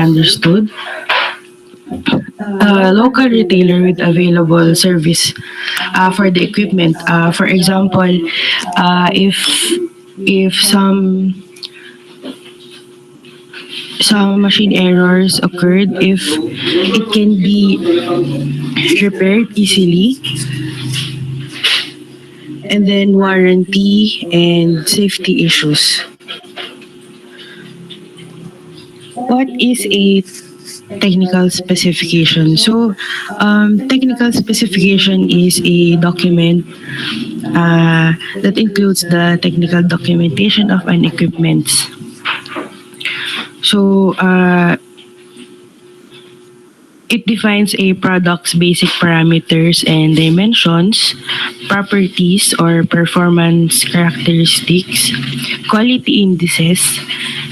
understood. A local retailer with available service for the equipment. For example, if some machine errors occurred, if it can be repaired easily, and then warranty and safety issues. What is a technical specification? So, technical specification is a document that includes the technical documentation of an equipment. So, it defines a product's basic parameters and dimensions, properties or performance characteristics, quality indices,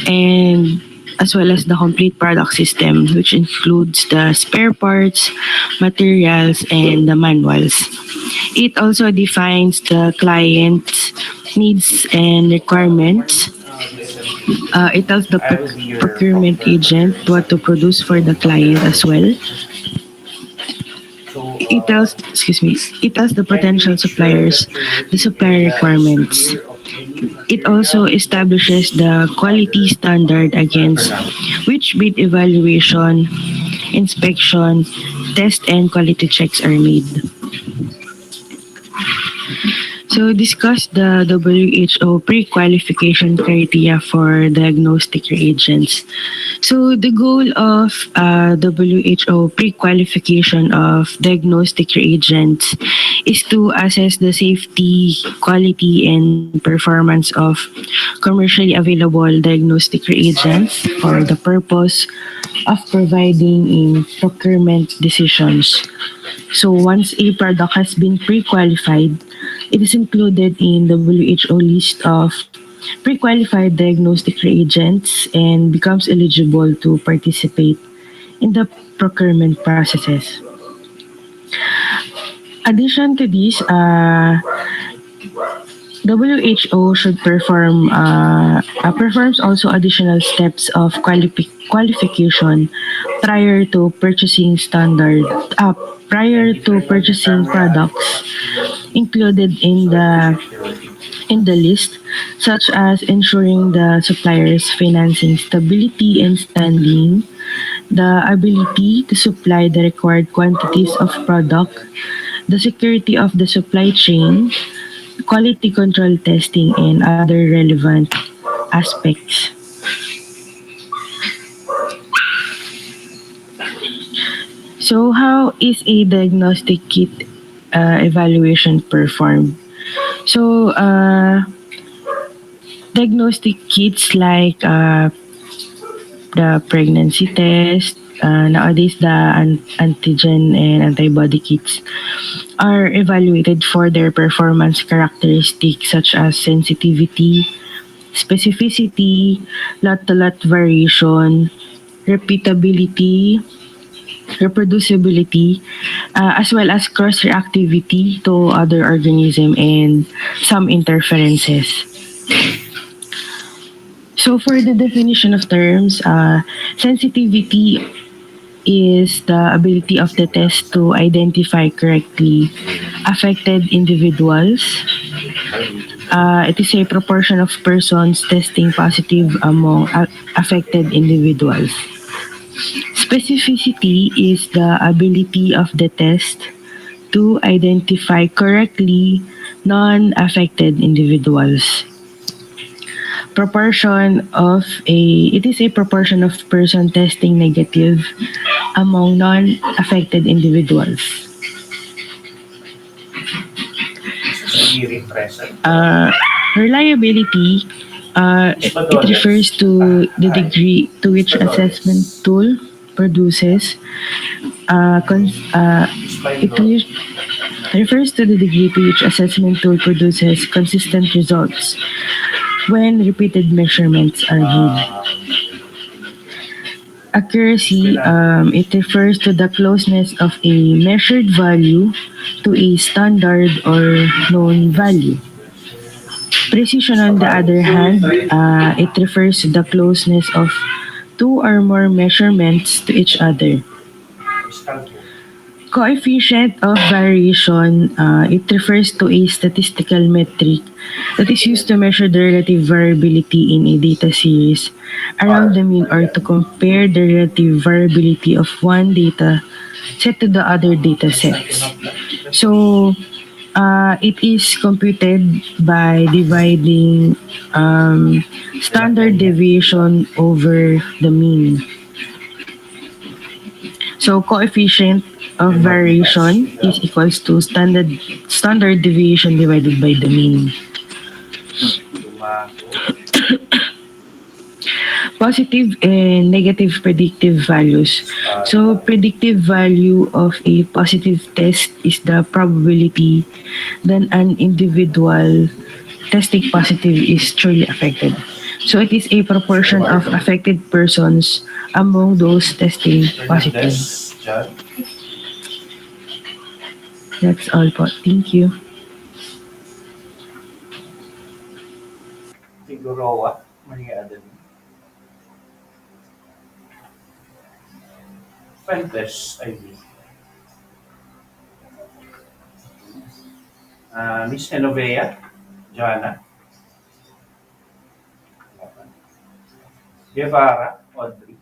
and as well as the complete product system, which includes the spare parts, materials, and the manuals. It also defines the client's needs and requirements. It tells the procurement agent what to produce for the client as well. It tells the potential suppliers the supplier requirements. It also establishes the quality standard against which bid evaluation, inspection, test, and quality checks are made. So discuss the WHO pre-qualification criteria for diagnostic reagents. So the goal of WHO pre-qualification of diagnostic reagents is to assess the safety, quality, and performance of commercially available diagnostic reagents for the purpose of providing in procurement decisions. So once a product has been pre-qualified, it is included in WHO list of pre-qualified diagnostic reagents and becomes eligible to participate in the procurement processes. Addition to this, WHO should performs also additional steps of qualification prior to purchasing prior to purchasing products included in the list, such as ensuring the supplier's financing stability and standing, the ability to supply the required quantities of product, the security of the supply chain, quality control testing, and other relevant aspects. So, how is a diagnostic kit evaluation performed? So, diagnostic kits like the pregnancy test, nowadays the antigen and antibody kits are evaluated for their performance characteristics such as sensitivity, specificity, lot-to-lot variation, repeatability, reproducibility, as well as cross-reactivity to other organisms and some interferences. So for the definition of terms, sensitivity is the ability of the test to identify correctly affected individuals. It is a proportion of persons testing positive among affected individuals. Specificity is the ability of the test to identify correctly non-affected individuals. It is a proportion of person testing negative among non-affected individuals. Reliability, it refers to the degree to which assessment tool produces it refers to the degree to which assessment tool produces consistent results when repeated measurements are made. Accuracy, it refers to the closeness of a measured value to a standard or known value. Precision, on the other hand, it refers to the closeness of two or more measurements to each other. Coefficient of variation, it refers to a statistical metric that is used to measure the relative variability in a data series around the mean or to compare the relative variability of one data set to the other data sets. So, it is computed by dividing standard deviation over the mean. So coefficient of variation is equals to standard deviation divided by the mean. Positive and negative predictive values. So predictive value of a positive test is the probability that an individual testing positive is truly affected. So it is a proportion of affected persons among those testing positive. That's all po. Thank you. Figueroa, Maria Adeline. Fuentes, ID. Miss Genovea, Joanna. Guevara, Audrey.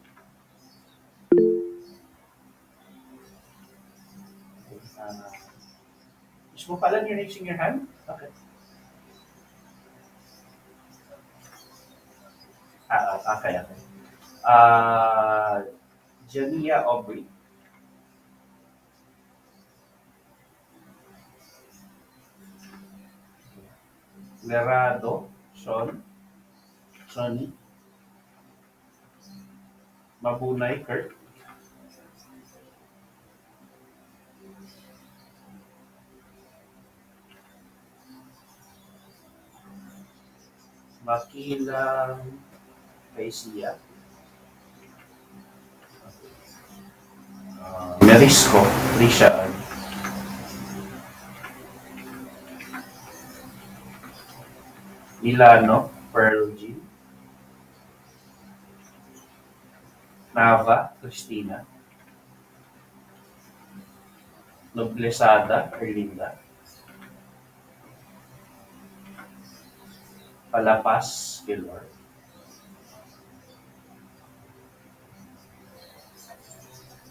Miss Mupalan, you're raising your hand? Okay. Okay. Uh, Jania Aubrey. Lerado, Sonny. Mabunay, Kurt. Makilang, Paisia. Merisco, Rishaan. Milano, Pearl G. Nava, Cristina. Noblesada, Erlinda. Palapas, Gilmore.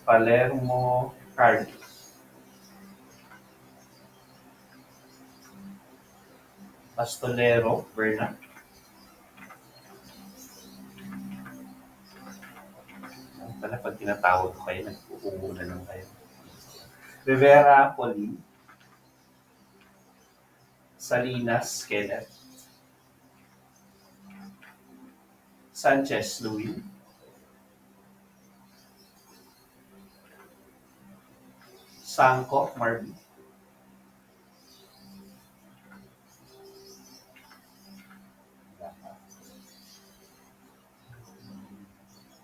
Palermo, Carly. Pastolero, Berna. Pala pag tinatawag ko kayo, nag-uubo na lang kayo. Rivera, Pauline. Salinas, Kenneth. Sanchez, Louis. Sangko, Marby.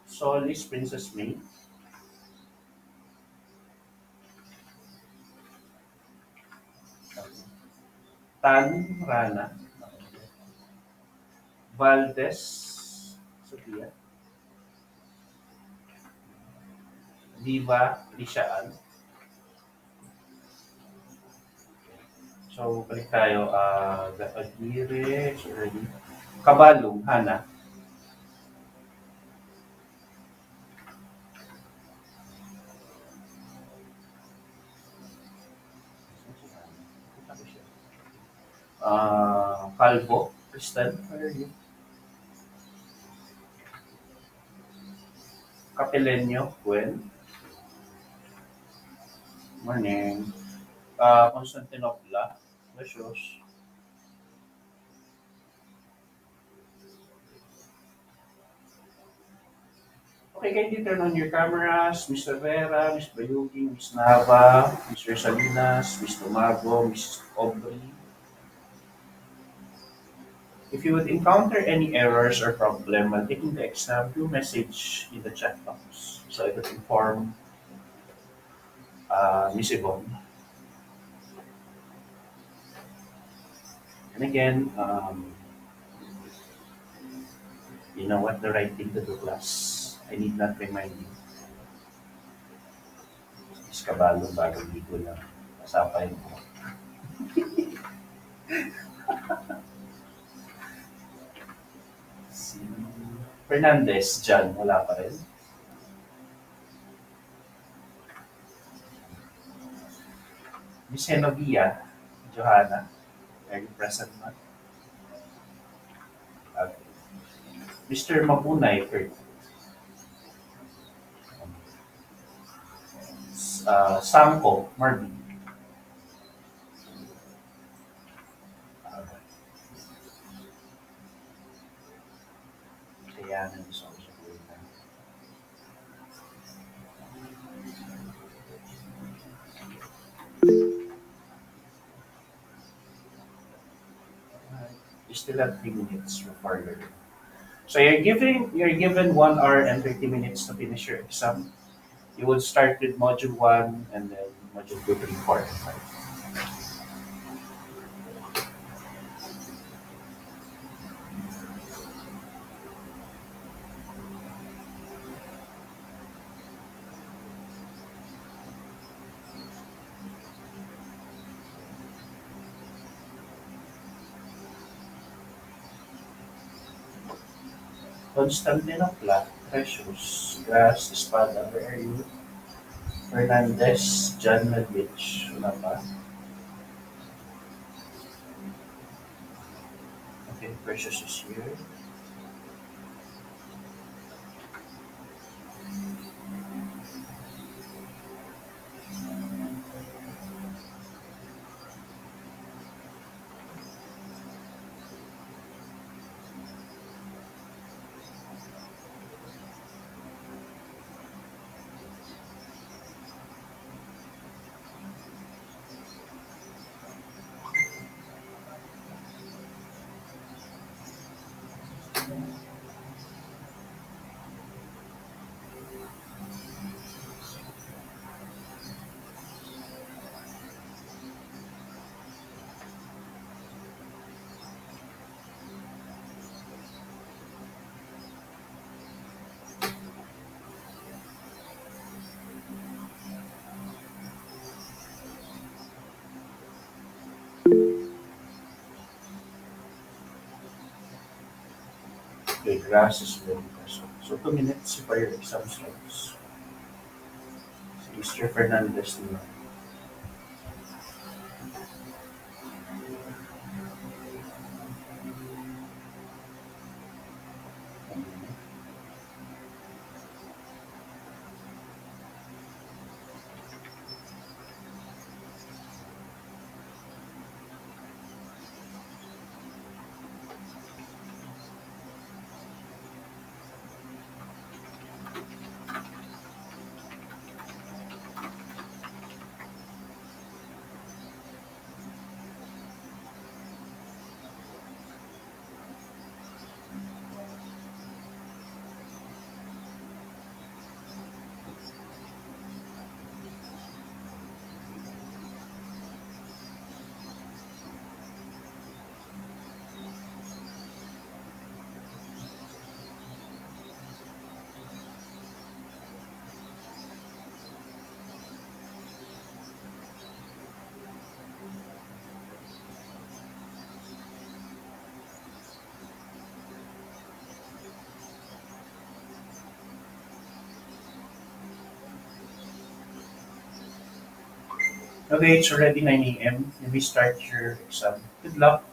Solis, Princess May. Tan, Rana. Valdez, Sophia. Diva, Lishaan. So, balik tayo. Aguirre, already. Kabalong, Hana. Calvo, Kristen, where are you? Capeleño, Gwen. Morning. Constantinopla, Precious. Okay, can you turn on your cameras? Mr. Vera, Miss Bayuki, Miss Nava, Mr. Salinas, Miss Tomago, Miss Aubrey. If you would encounter any errors or problem while taking the exam, do message in the chat box so I could inform Miss Yvonne. And again, you know what the right thing to do, class. I need not remind you. Is kabalong bagong ligo lang. Masapay mo. Si Fernandez, John, wala pa rin. Miss Genovia, Johanna, are you present na? Okay. Mr. Mabunay, Kurt. Samko, Marvin. Okay. Kaya na gusto ko sabihin na. You still have 3 minutes before your. So you're given 1 hour and 30 minutes to finish your exam. You would start with module one and then module two, three, four, and five. Constantinopla, Precious, Grass, Espada, where are you? Fernandez, John Medvich, wala pa. Okay, Precious is here. Okay, Grass is ready. So 2 minutes for your exam slots. Si Mr. Fernandez naman. Okay, it's already 9 a.m. You may start your exam. Good luck.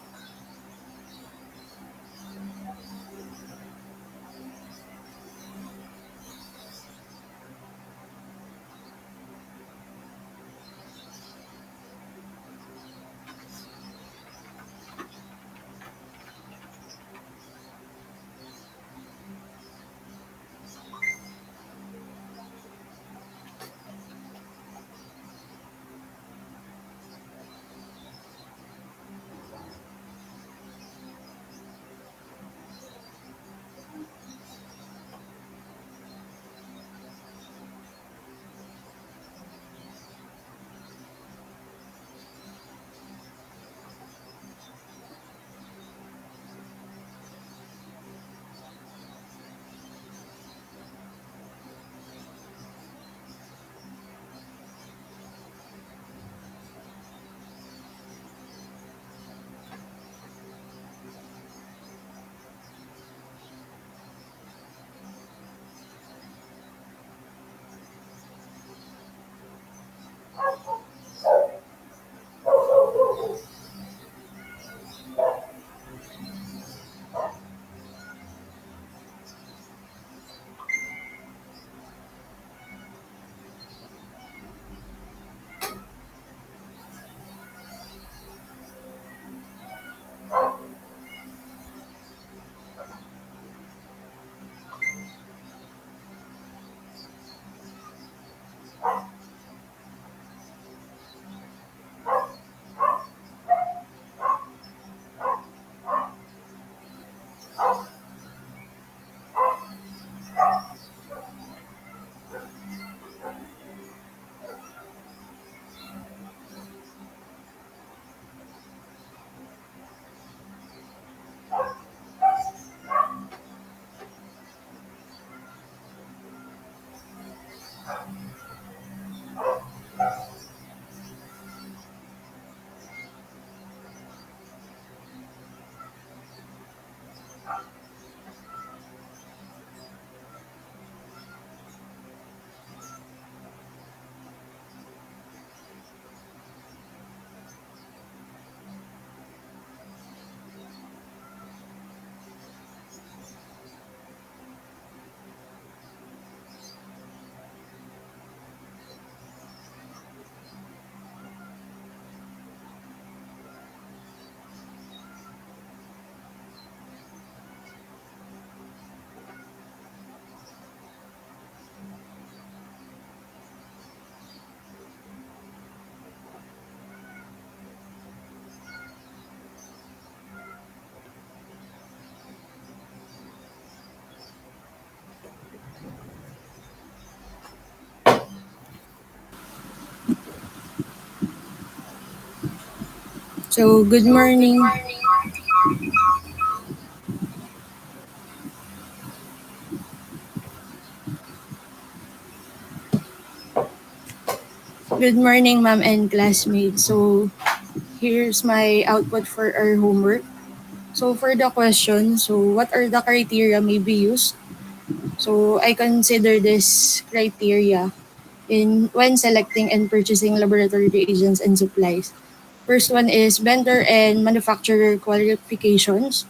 So, good morning. Good morning, ma'am and classmates. So, here's my output for our homework. So, for the question, what are the criteria may be used? So, I consider this criteria in when selecting and purchasing laboratory reagents and supplies. First one is vendor and manufacturer qualifications,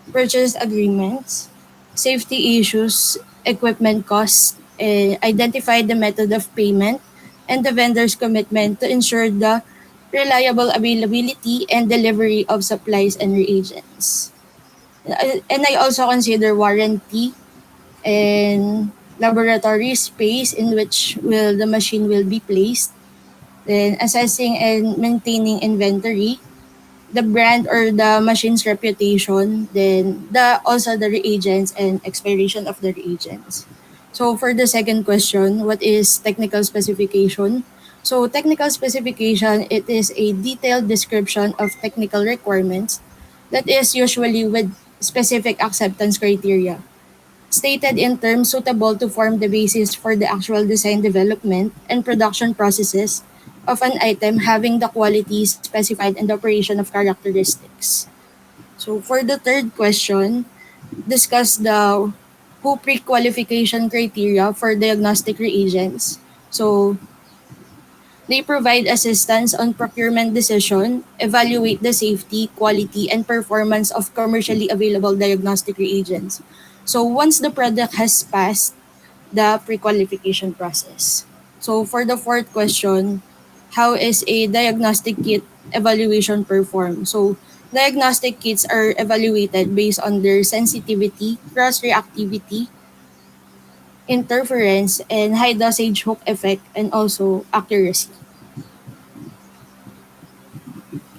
purchase agreements, safety issues, equipment costs, identify the method of payment, and the vendor's commitment to ensure the reliable availability and delivery of supplies and reagents. And I also consider warranty and laboratory space in which will the machine will be placed, then assessing and maintaining inventory, the brand or the machine's reputation, then the reagents and expiration of the reagents. So for the second question, what is technical specification? So technical specification, it is a detailed description of technical requirements that is usually with specific acceptance criteria, stated in terms suitable to form the basis for the actual design development and production processes of an item having the quality specified in the operation of characteristics. So for the third question, discuss the WHO pre-qualification criteria for diagnostic reagents. So they provide assistance on procurement decision, evaluate the safety, quality, and performance of commercially available diagnostic reagents. So once the product has passed the pre-qualification process. So for the fourth question, how is a diagnostic kit evaluation performed? So diagnostic kits are evaluated based on their sensitivity, cross-reactivity, interference, and high dosage hook effect, and also accuracy.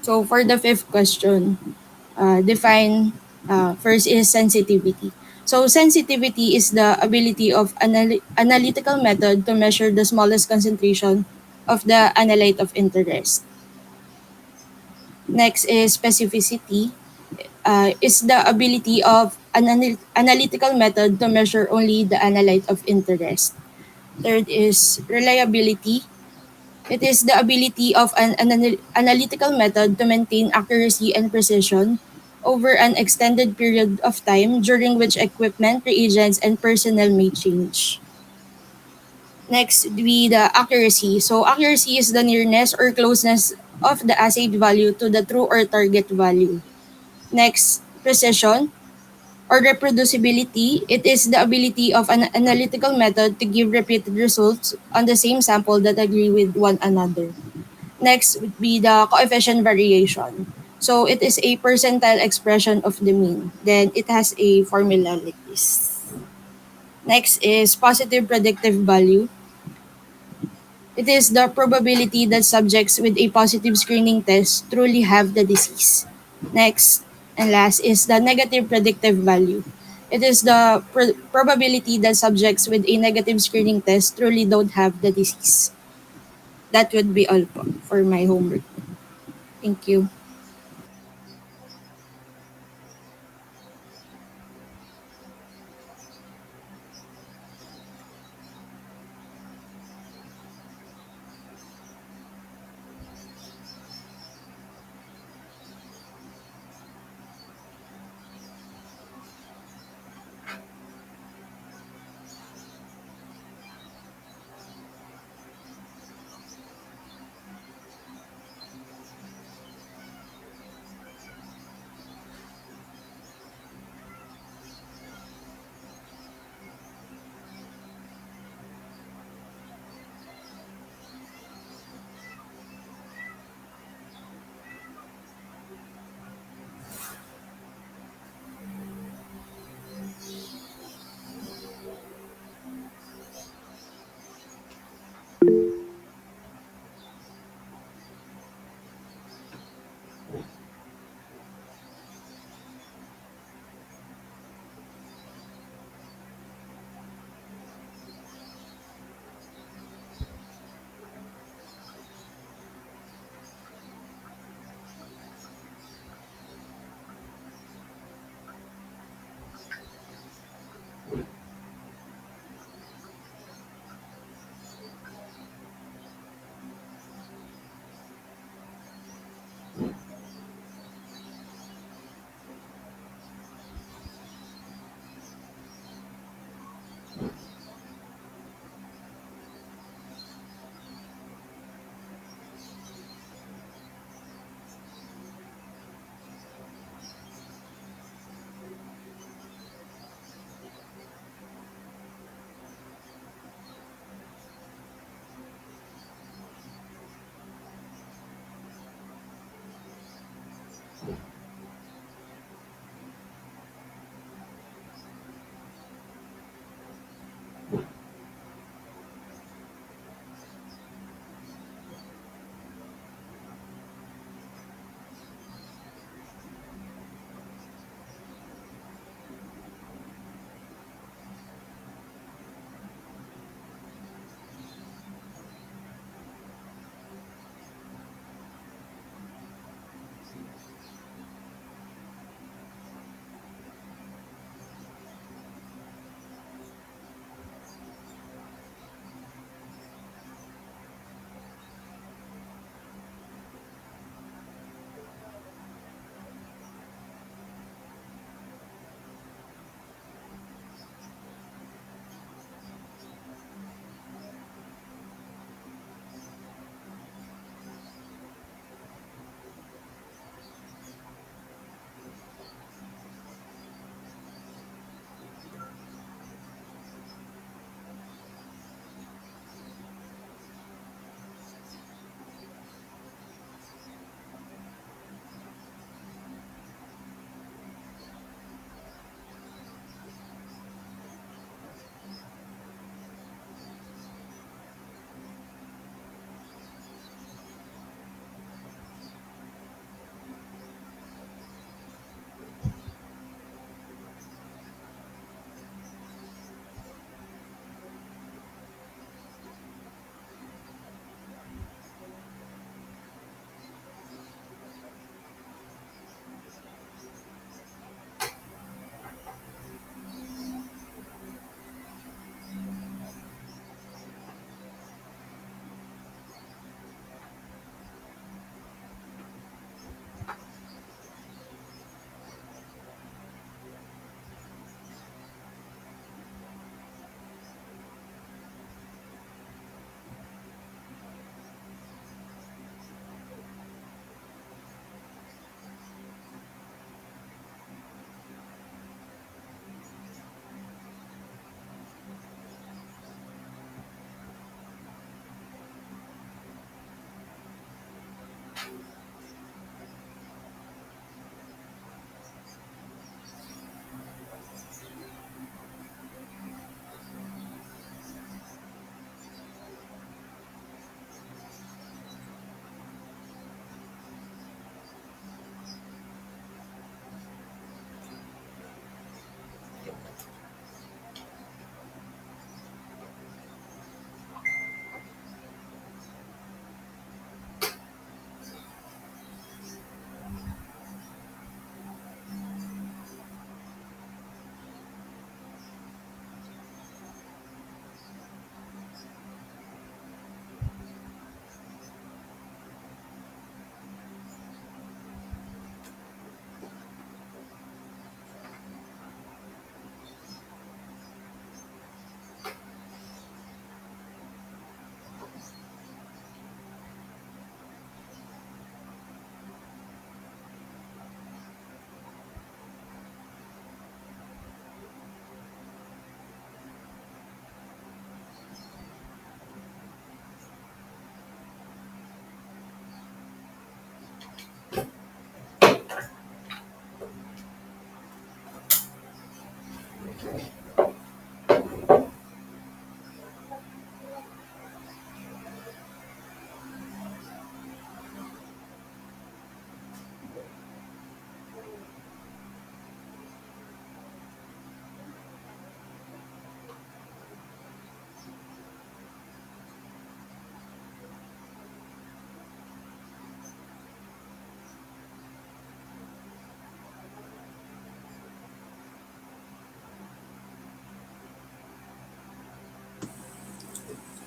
So for the fifth question, define first is sensitivity. So sensitivity is the ability of analytical method to measure the smallest concentration of the analyte of interest. Next is specificity, is the ability of an analytical method to measure only the analyte of interest. Third is reliability. It is the ability of an analytical method to maintain accuracy and precision over an extended period of time during which equipment, reagents, and personnel may change. Next would be the accuracy. So accuracy is the nearness or closeness of the assayed value to the true or target value. Next, precision or reproducibility. It is the ability of an analytical method to give repeated results on the same sample that agree with one another. Next would be the coefficient variation. So it is a percentile expression of the mean. Then it has a formula like this. Next is positive predictive value. It is the probability that subjects with a positive screening test truly have the disease. Next and last is the negative predictive value. It is the probability that subjects with a negative screening test truly don't have the disease. That would be all po for my homework. Thank you.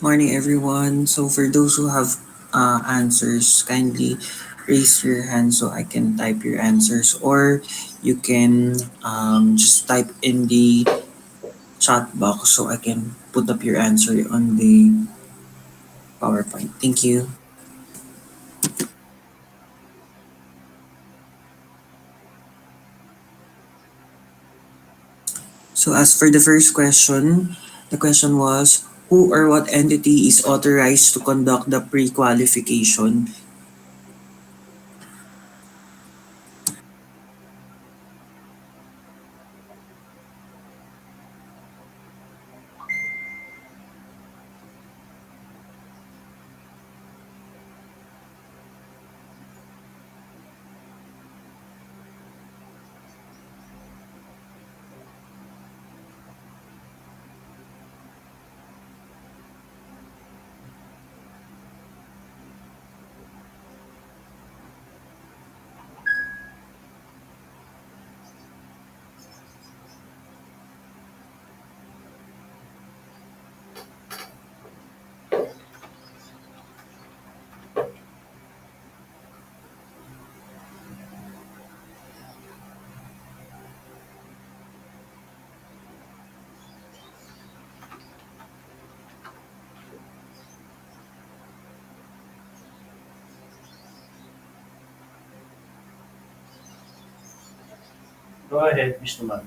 Morning, everyone. So, for those who have answers, kindly raise your hand so I can type your answers, or you can just type in the chat box so I can put up your answer on the PowerPoint. Thank you. So, as for the first question, the question was, who or what entity is authorized to conduct the pre-qualification? Go ahead, Mr. Man.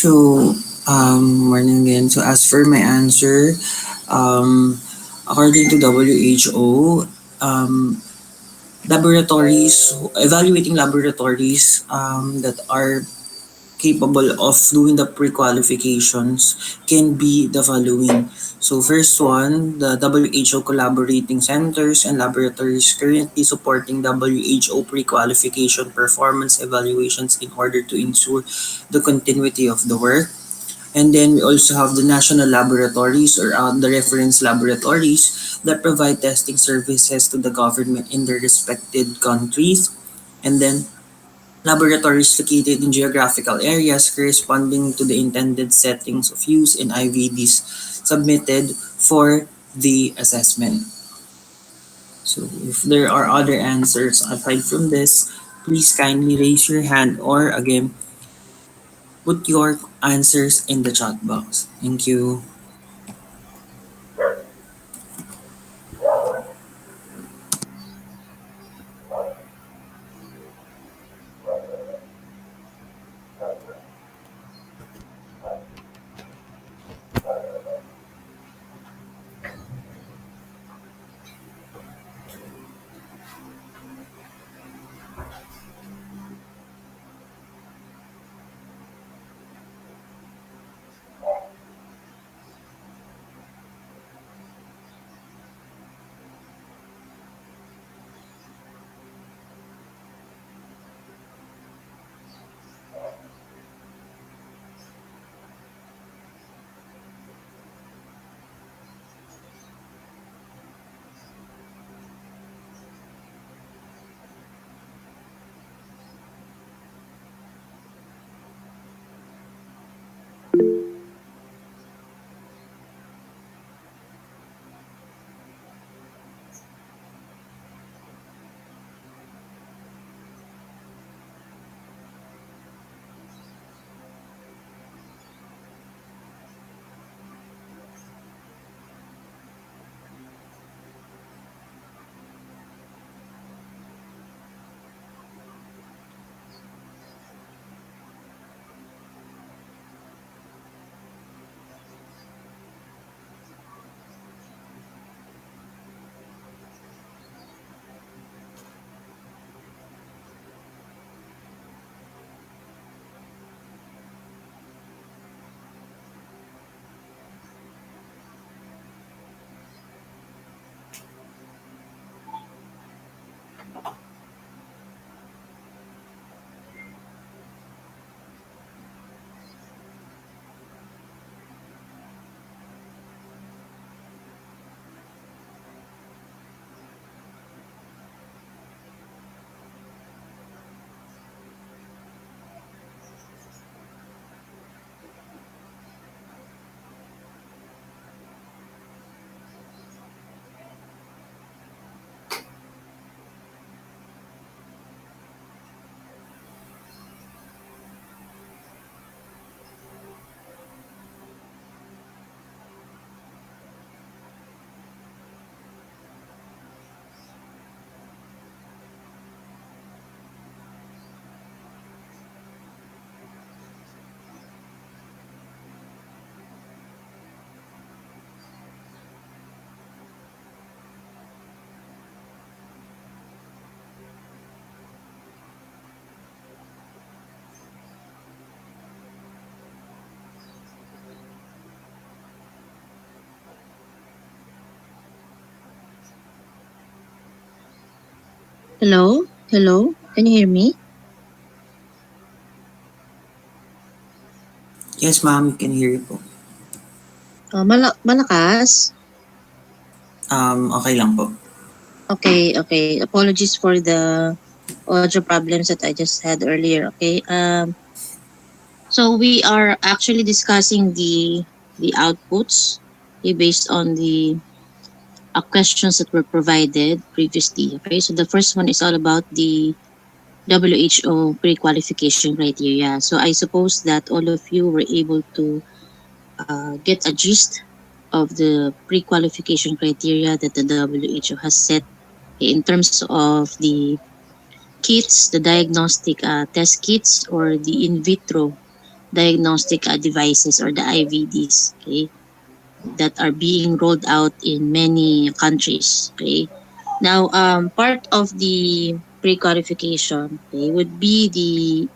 So, morning again. So, as for my answer, um, according to WHO, laboratories, evaluating laboratories that are capable of doing the pre-qualifications can be the following. So first one, the WHO collaborating centers and laboratories currently supporting WHO pre-qualification performance evaluations in order to ensure the continuity of the work. And then we also have the national laboratories or the reference laboratories that provide testing services to the government in their respected countries. And then laboratories located in geographical areas corresponding to the intended settings of use in IVDs submitted for the assessment. So if there are other answers aside from this, please kindly raise your hand or again put your answers in the chat box. Thank you. Hello? Hello? Can you hear me? Yes, ma'am, you can hear you po. Malakas? Okay lang po. Okay, okay. Apologies for the audio problems that I just had earlier, okay? So we are actually discussing the outputs, okay, based on the questions that were provided previously, okay? So the first one is all about the WHO pre-qualification criteria. So I suppose that all of you were able to get a gist of the pre-qualification criteria that the WHO has set in terms of the kits, the diagnostic test kits, or the in vitro diagnostic devices or the IVDs, okay, that are being rolled out in many countries. Okay. Now, part of the pre-qualification, okay, would be the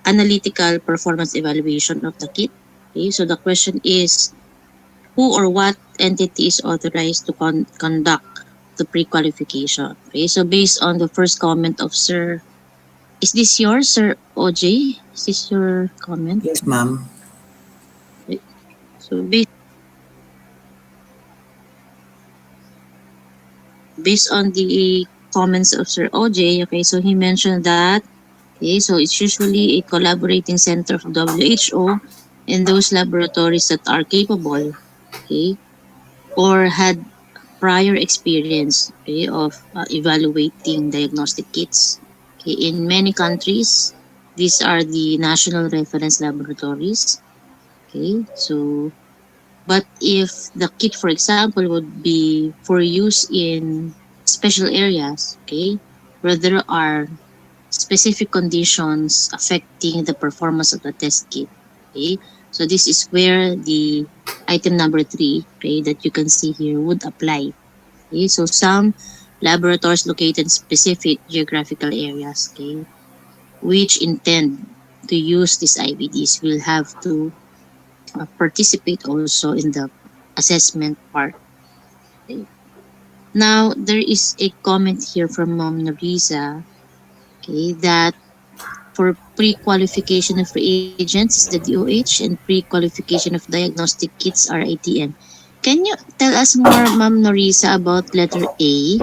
analytical performance evaluation of the kit. Okay. So the question is, who or what entity is authorized to conduct the pre-qualification? Okay. So based on the first comment of Sir, is this yours, Sir OJ? Is this your comment? Yes, ma'am. Okay. So based on the comments of Sir OJ, okay, so he mentioned that, okay, so it's usually a collaborating center of WHO and those laboratories that are capable, okay, or had prior experience, okay, of evaluating diagnostic kits. Okay, in many countries, these are the national reference laboratories. Okay, so but if the kit, for example, would be for use in special areas, okay, where there are specific conditions affecting the performance of the test kit, okay, so this is where the item number three, okay, that you can see here would apply. Okay, so some laboratories located in specific geographical areas, okay, which intend to use these IVDs will have to participate also in the assessment part. Okay. Now, there is a comment here from Mom Narisa, okay, that for pre-qualification of reagents is the DOH and pre-qualification of diagnostic kits are ITM. Can you tell us more, Ma'am Norisa, about letter A?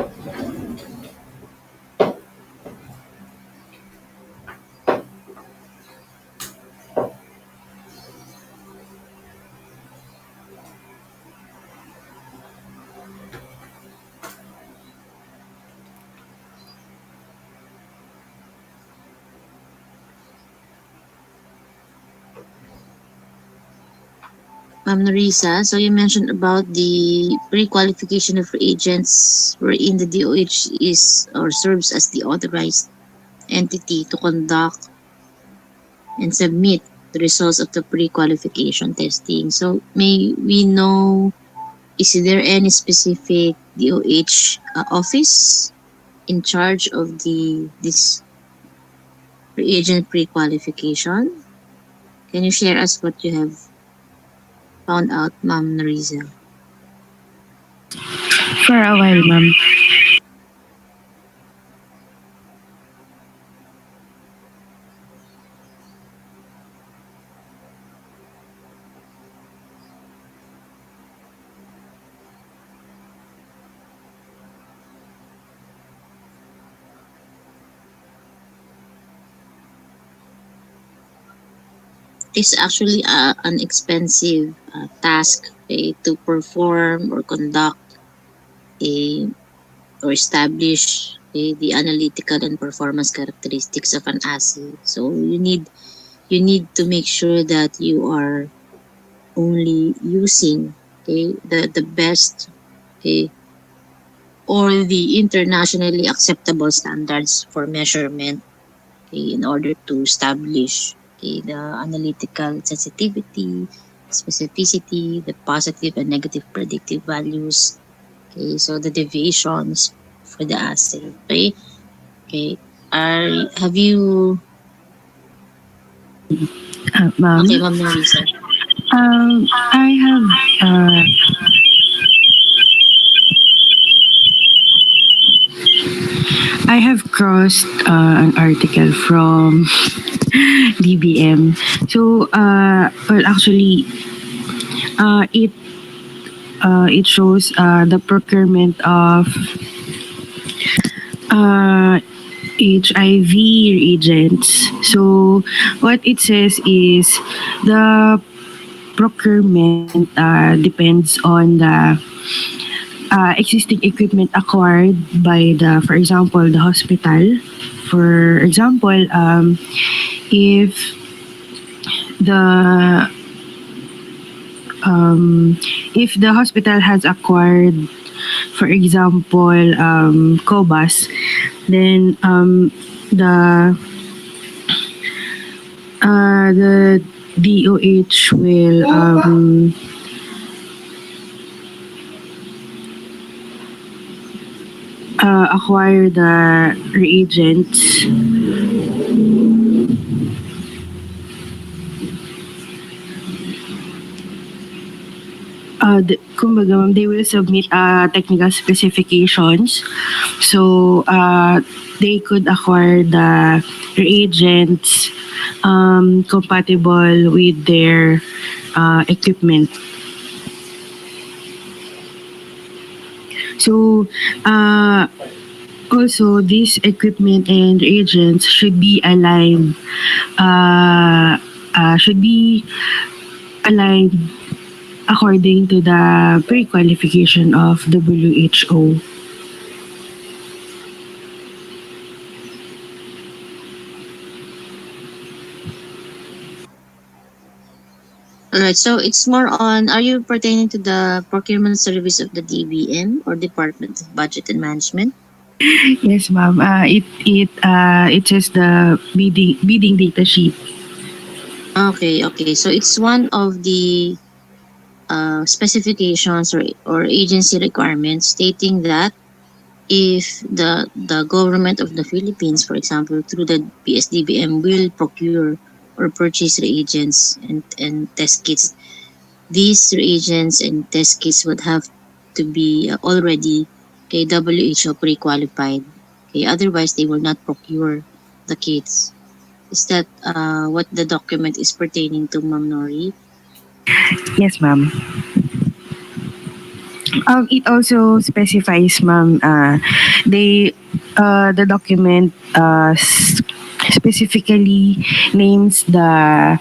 Ma'am Norisa, so you mentioned about the pre-qualification of reagents wherein the DOH is or serves as the authorized entity to conduct and submit the results of the pre-qualification testing. So may we know, is there any specific DOH office in charge of the this reagent pre-qualification? Can you share us what you have found out, Ma'am Narisa? For a while, ma'am. It's actually an expensive task, to perform or conduct a or establish the analytical and performance characteristics of an assay. So you need to make sure that you are only using, the best, okay, or the internationally acceptable standards for measurement, okay, in order to establish, the analytical sensitivity, specificity, the positive and negative predictive values, okay, so the deviations for the assay. Okay, okay. Have you Ma'am. okay, Ma'am Norisa? I have I have crossed an article from DBM. So, well, actually, it shows the procurement of uh, HIV reagents. So, what it says is the procurement depends on the existing equipment acquired by the, for example, the hospital. For example, if the if the hospital has acquired, for example, COBAS, then the DOH will acquire the reagents. Kumbaga, ma'am, they will submit technical specifications. So, they could acquire the reagents compatible with their equipment. So, also, this equipment and reagents should be aligned according to the pre-qualification of WHO. All right, so it's more on, are you pertaining to the procurement service of the DBM or Department of Budget and Management? Yes, ma'am. It says the bidding data sheet. Okay, okay. So it's one of the specifications or agency requirements stating that if the government of the Philippines, for example, through the PSDBM will procure or purchase reagents and test kits, these reagents and test kits would have to be already okay, WHO pre-qualified. Okay, otherwise they will not procure the kits. Is that what the document is pertaining to, Ma'am Nori? Yes, ma'am. It also specifies, ma'am, the document specifically names the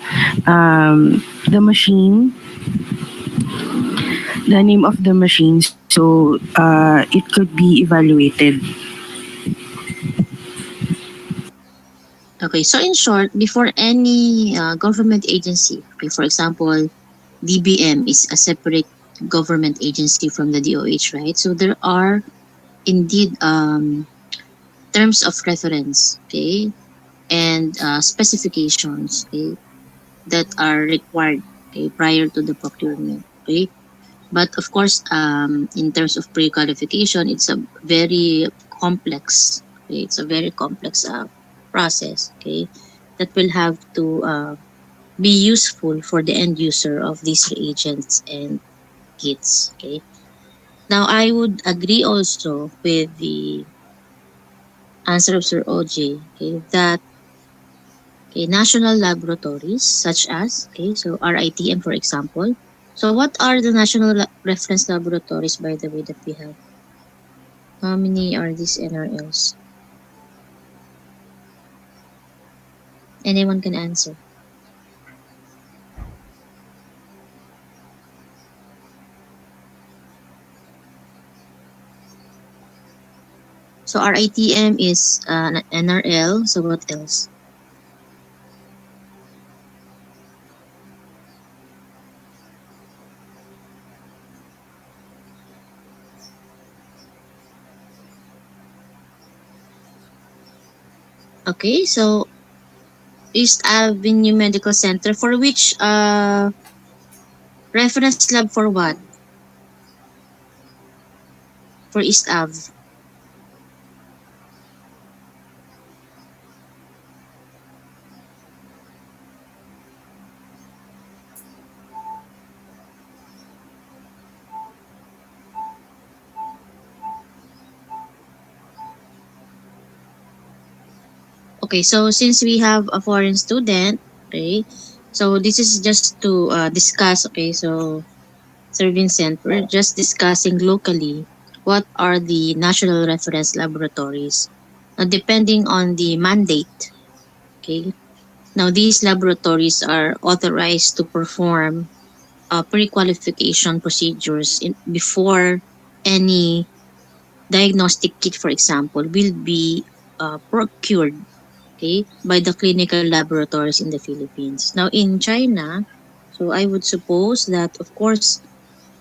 machine, the name of the machine, so it could be evaluated. Okay, so in short, before any government agency, okay, for example, DBM is a separate government agency from the DOH, right? So there are indeed terms of reference, okay, and specifications, okay, that are required, okay, prior to the procurement, okay. But of course, in terms of pre-qualification, it's a very complex, okay, it's a very complex process, okay, that will have to be useful for the end user of these reagents and kits, okay. Now, I would agree also with the answer of Sir OJ, okay, that okay, national laboratories such as, okay, so RITM for example. So what are the national reference laboratories, by the way, that we have? How many are these NRLs? Anyone can answer. So RITM is an NRL. So what else? Okay, so East Avenue Medical Center for which reference lab for what? For East Ave. Okay, so since we have a foreign student, okay, so this is just to discuss, okay, so Sir Vincent, we're just discussing locally what are the national reference laboratories. Depending on the mandate, okay, now these laboratories are authorized to perform pre-qualification procedures before any diagnostic kit, for example, will be procured, okay, by the clinical laboratories in the Philippines. Now, in China, so I would suppose that, of course,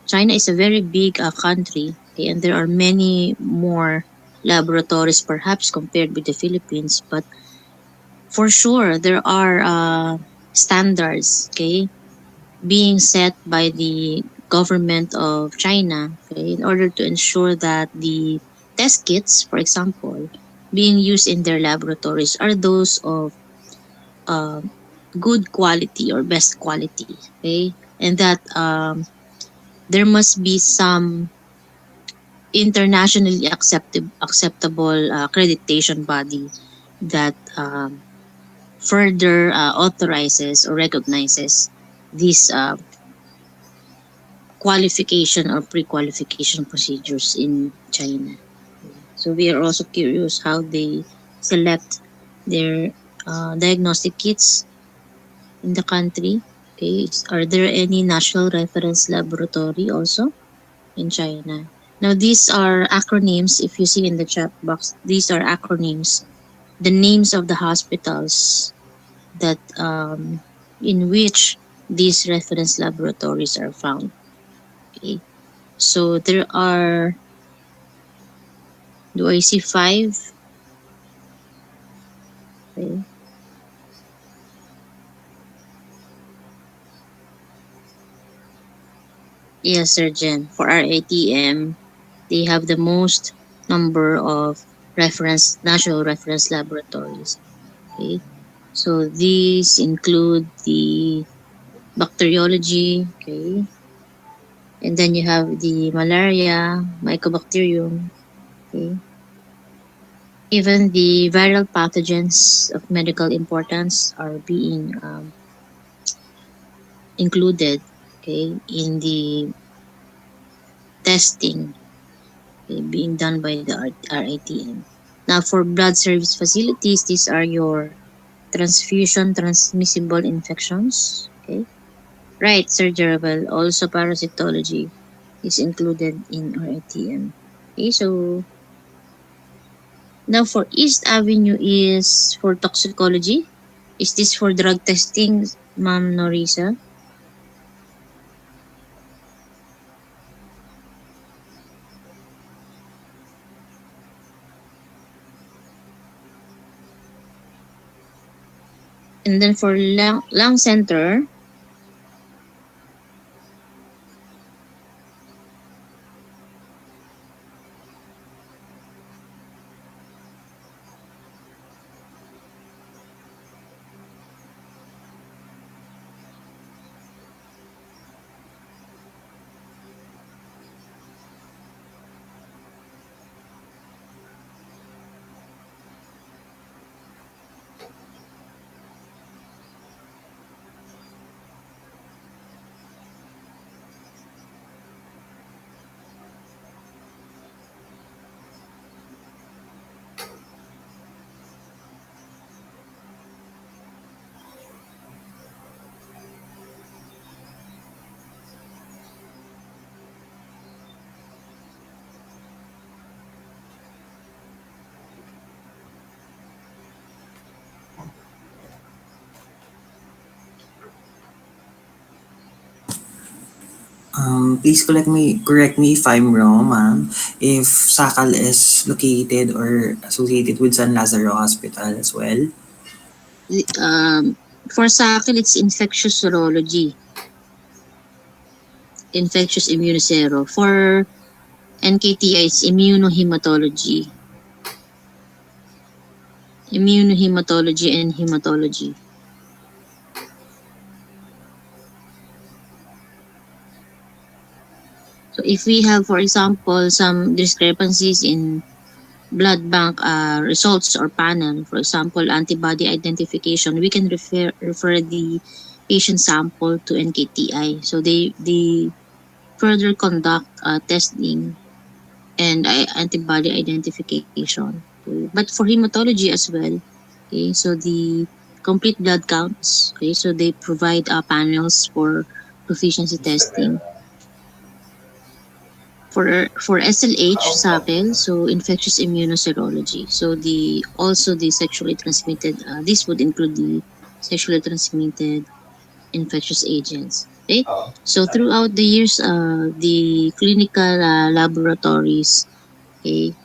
China is a very big country, okay, and there are many more laboratories perhaps compared with the Philippines, but for sure there are standards, okay, being set by the government of China, okay, in order to ensure that the test kits, for example, being used in their laboratories are those of um, good quality or best quality, okay, and that there must be some internationally acceptable accreditation body that further authorizes or recognizes these qualification or pre-qualification procedures in China. So we are also curious how they select their diagnostic kits in the country. Okay, are there any national reference laboratory also in China? Now these are acronyms. If you see in the chat box, these are acronyms. The names of the hospitals that in which these reference laboratories are found. Okay, so there are. Do I see five? Okay. Yes, Surgeon. For our ATM, they have the most number of national reference laboratories. Okay. So these include the bacteriology, okay, and then you have the malaria, mycobacterium, okay, even the viral pathogens of medical importance are being included, okay, in the testing, okay, being done by the RATM. Now, for blood service facilities, these are your transfusion transmissible infections. Okay, right, surgical. Also, parasitology is included in RATM. Okay, so now for East Avenue is for toxicology. Is this for drug testing, Ma'am Norisa? And then for lung center, Please correct me if I'm wrong, ma'am. If Sakal is located or associated with San Lazaro Hospital as well. um, for SACL, it's infectious serology, infectious immunosero. For NKTI, it's immunohematology and hematology. So if we have, for example, some discrepancies in blood bank results or panel, for example, antibody identification, we can refer the patient sample to NKTI. So they further conduct testing and antibody identification. Okay. But for hematology as well, okay, so the complete blood counts, okay, so they provide panels for proficiency testing. For SLH, SAPEL, so infectious immunoserology. So the sexually transmitted, this would include the sexually transmitted infectious agents. Okay, so throughout the years, the clinical laboratories, okay,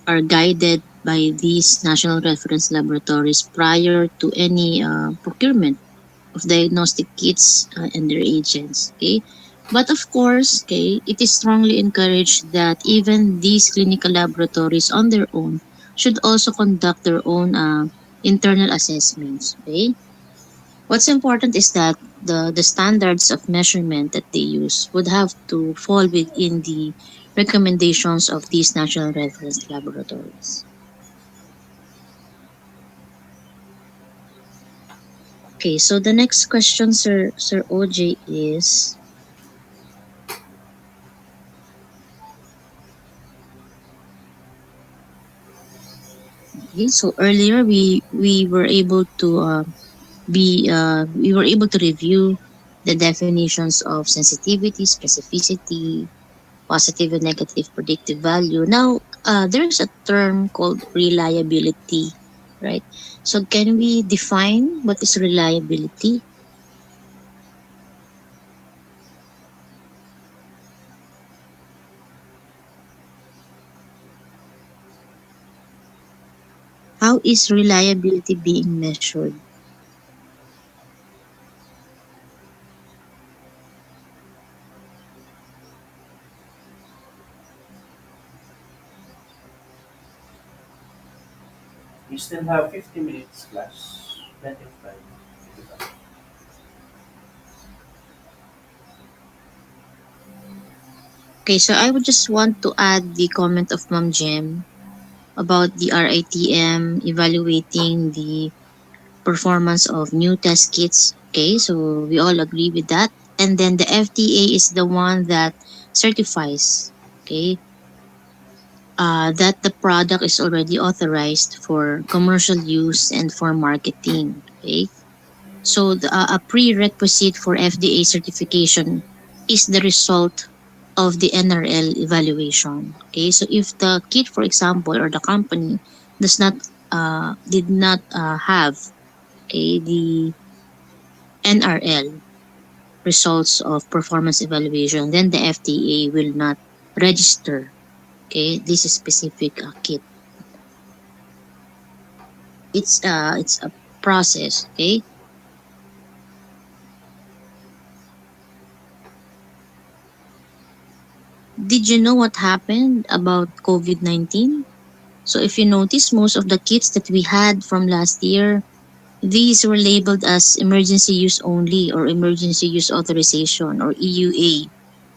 are guided by these national reference laboratories prior to any procurement. of diagnostic kits and their agents. Okay, but of course, okay, it is strongly encouraged that even these clinical laboratories on their own should also conduct their own internal assessments. Okay, what's important is that the standards of measurement that they use would have to fall within the recommendations of these national reference laboratories. Okay, so the next question, Sir OJ, is okay. So earlier we were able to we were able to review the definitions of sensitivity, specificity, positive and negative predictive value. Now, there's a term called reliability, right? So, can we define what is reliability? How is reliability being measured? You still have 50 minutes class. Plenty of time. To do that. Okay, so I would just want to add the comment of Ma'am Jem about the RITM evaluating the performance of new test kits. Okay, so we all agree with that. And then the FDA is the one that certifies, okay, that the product is already authorized for commercial use and for marketing. Okay, so a prerequisite for FDA certification is the result of the NRL evaluation. Okay, so if the kit, for example, or the company does not did not have okay the NRL results of performance evaluation, then the FDA will not register okay this specific kit. It's a process. Okay, did you know what happened about COVID-19? So if you notice, most of the kits that we had from last year, these were labeled as emergency use only or emergency use authorization or EUA,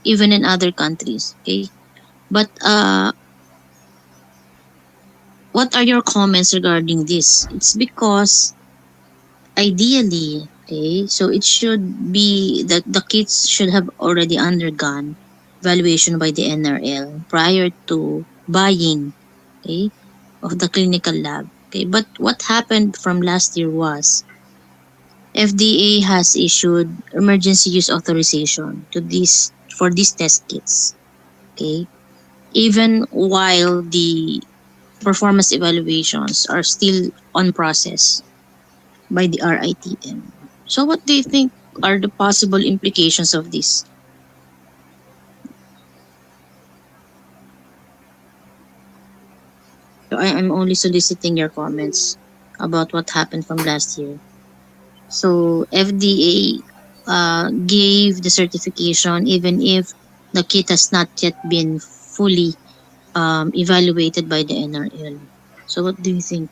even in other countries. Okay, but what are your comments regarding this? It's because ideally, okay, so it should be that the kids should have already undergone evaluation by the NRL prior to buying, okay, of the clinical lab. Okay, but what happened from last year was FDA has issued emergency use authorization to this for these test kits. Okay, even while the performance evaluations are still on process by the RITM. So, what do you think are the possible implications of this? So, I'm only soliciting your comments about what happened from last year. So, FDA gave the certification even if the kit has not yet been fully evaluated by the NRL. So, what do you think?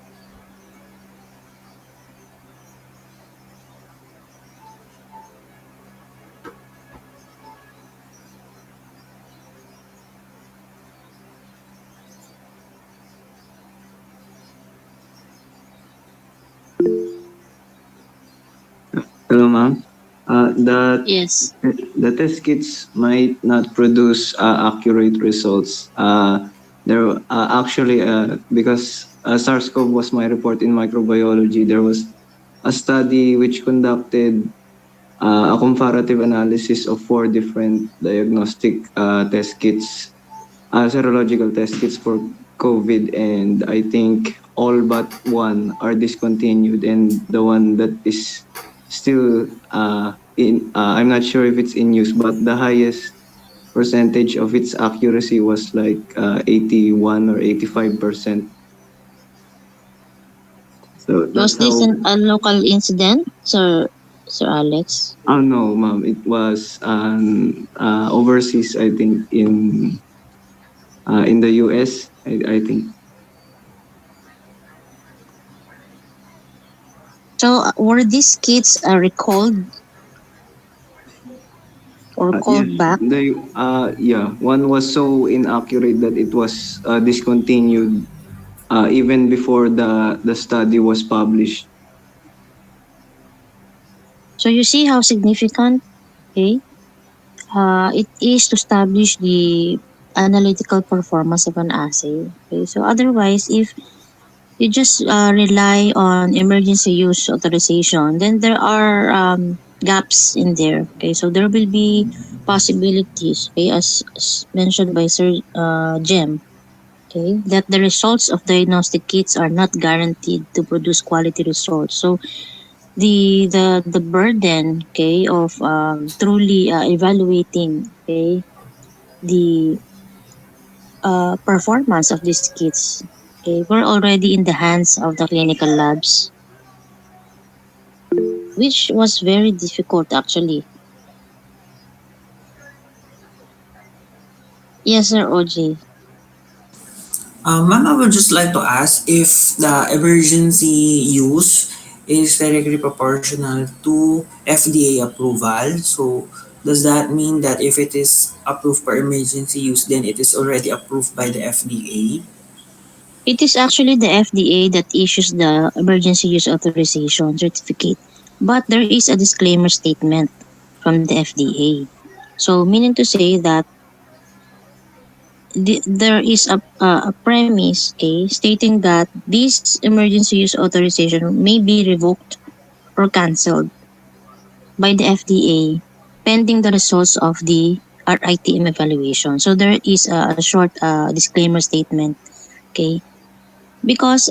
Hello, ma'am. The Yes. the test kits might not produce accurate results. There actually because SARS-CoV was my report in microbiology. There was a study which conducted a comparative analysis of four different diagnostic test kits, serological test kits for COVID, and I think all but one are discontinued, and the one that is still I'm not sure if it's in use, but the highest percentage of its accuracy was like 81 or 85%. So Was that's this how. a local incident, Sir Alex? No, ma'am. It was overseas, I think, in the US, I think. So were these kits recalled or Yes, called back? yeah, one was so inaccurate that it was discontinued even before the study was published. So you see how significant, okay, it is to establish the analytical performance of an assay. Okay, so otherwise, if you just rely on emergency use authorization, then there are gaps in there. Okay, so there will be possibilities, okay, as mentioned by Sir Jem, okay, that the results of diagnostic kits are not guaranteed to produce quality results. So the burden, okay, of truly evaluating, okay, the performance of these kits, okay, were already in the hands of the clinical labs, which was very difficult actually. Yes, Sir OJ. Ma'am, I would just like to ask if the emergency use is directly proportional to FDA approval. So, does that mean that if it is approved for emergency use, then it is already approved by the FDA? It is actually the FDA that issues the emergency use authorization certificate, but there is a disclaimer statement from the FDA. So, meaning to say that there is a premise, okay, stating that this emergency use authorization may be revoked or cancelled by the FDA pending the results of the RITM evaluation. So there is a short disclaimer statement, okay? Because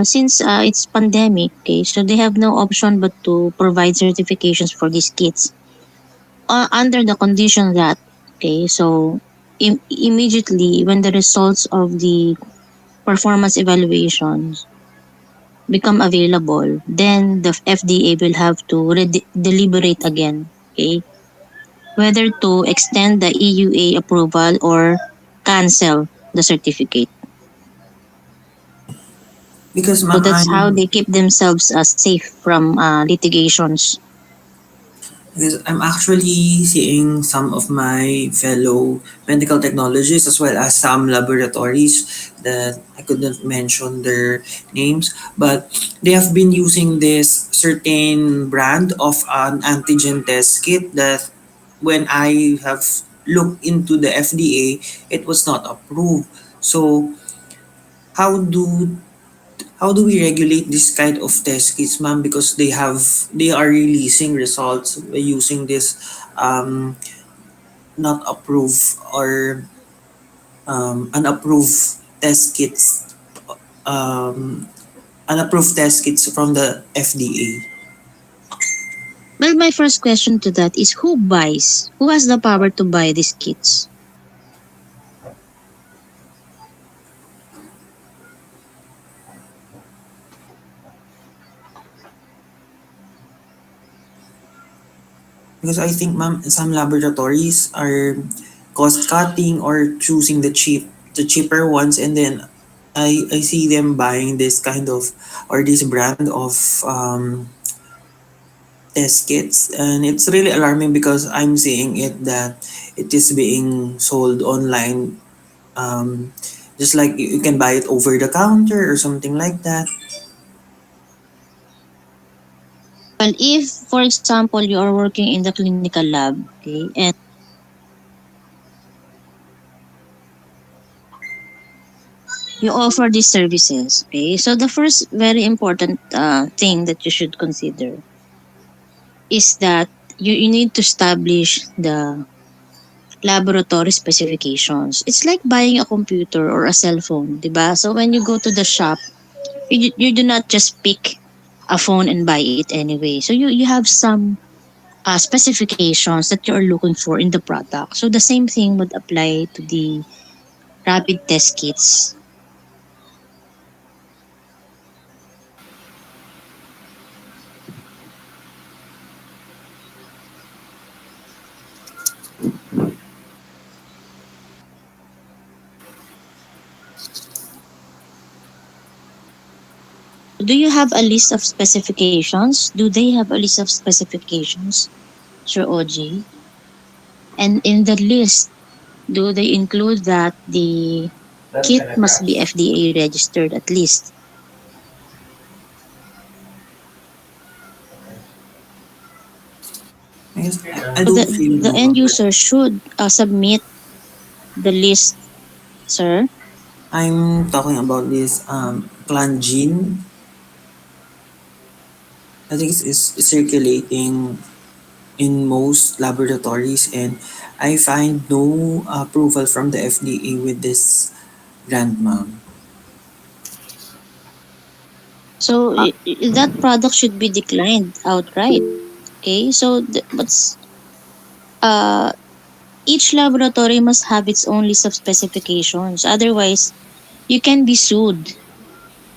since it's pandemic, okay, so they have no option but to provide certifications for these kits under the condition that, okay, so immediately when the results of the performance evaluations become available, then the FDA will have to deliberate again, okay, whether to extend the EUA approval or cancel the certificate. Because, So ma'am, that's how I'm they keep themselves safe from litigations. Because I'm actually seeing some of my fellow medical technologists as well as some laboratories that I could not mention their names, but they have been using this certain brand of an antigen test kit that when I have looked into the FDA, it was not approved. So how do how do we regulate this kind of test kits, ma'am? Because they are releasing results by using this um, not approved or unapproved test kits, um, unapproved test kits from the FDA. Well, my first question to that is who buys? Who has the power to buy these kits? Because I think, ma'am, some laboratories are cost cutting or choosing the cheaper ones, and then I see them buying this kind of or this brand of test kits, and it's really alarming because I'm seeing it that it is being sold online, um, just like you can buy it over the counter or something like that. Well, if, for example, you are working in the clinical lab, okay, and you offer these services, okay, so the first very important thing that you should consider is that you need to establish the laboratory specifications. It's like buying a computer or a cell phone, diba? So when you go to the shop, you do not just pick a phone and buy it anyway. So you have some specifications that you are looking for in the product. So the same thing would apply to the rapid test kits. Do you have a list of specifications? Do they have a list of specifications, Sir OG? And in the list, do they include that the That's kit kind of must be gross. FDA registered at least? Okay. I guess Okay. I So don't really the know end about. user should submit the list, sir. I'm talking about this gene. I think it's circulating in most laboratories, and I find no approval from the FDA with this brand, ma'am. So that product should be declined outright. Okay, so uh, each laboratory must have its own list of specifications. Otherwise, you can be sued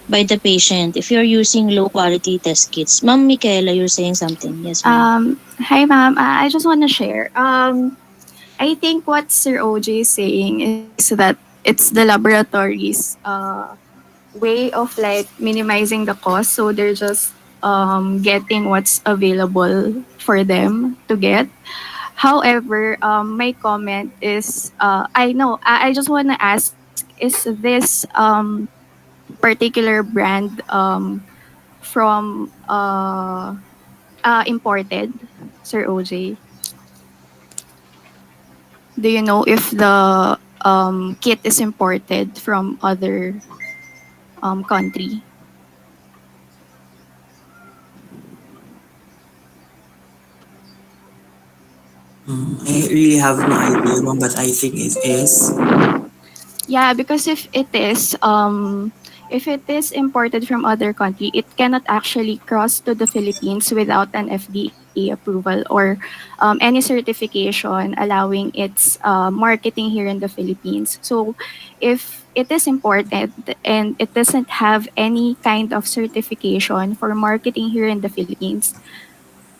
by the patient if you're using low quality test kits. Ma'am Michaela, you're saying something. Yes, ma'am. Hi, ma'am. I just want to share. I think what Sir OJ is saying is that it's the laboratories' way of like minimizing the cost. So they're just getting what's available for them to get. However, my comment is I know, I just want to ask, is this particular brand from imported, Sir OJ? Do you know if the kit is imported from other country? I really have no idea, ma'am, but I think it is. Yeah, because if it is imported from other country, it cannot actually cross to the Philippines without an FDA approval or any certification allowing its marketing here in the Philippines. So, if it is imported and it doesn't have any kind of certification for marketing here in the Philippines,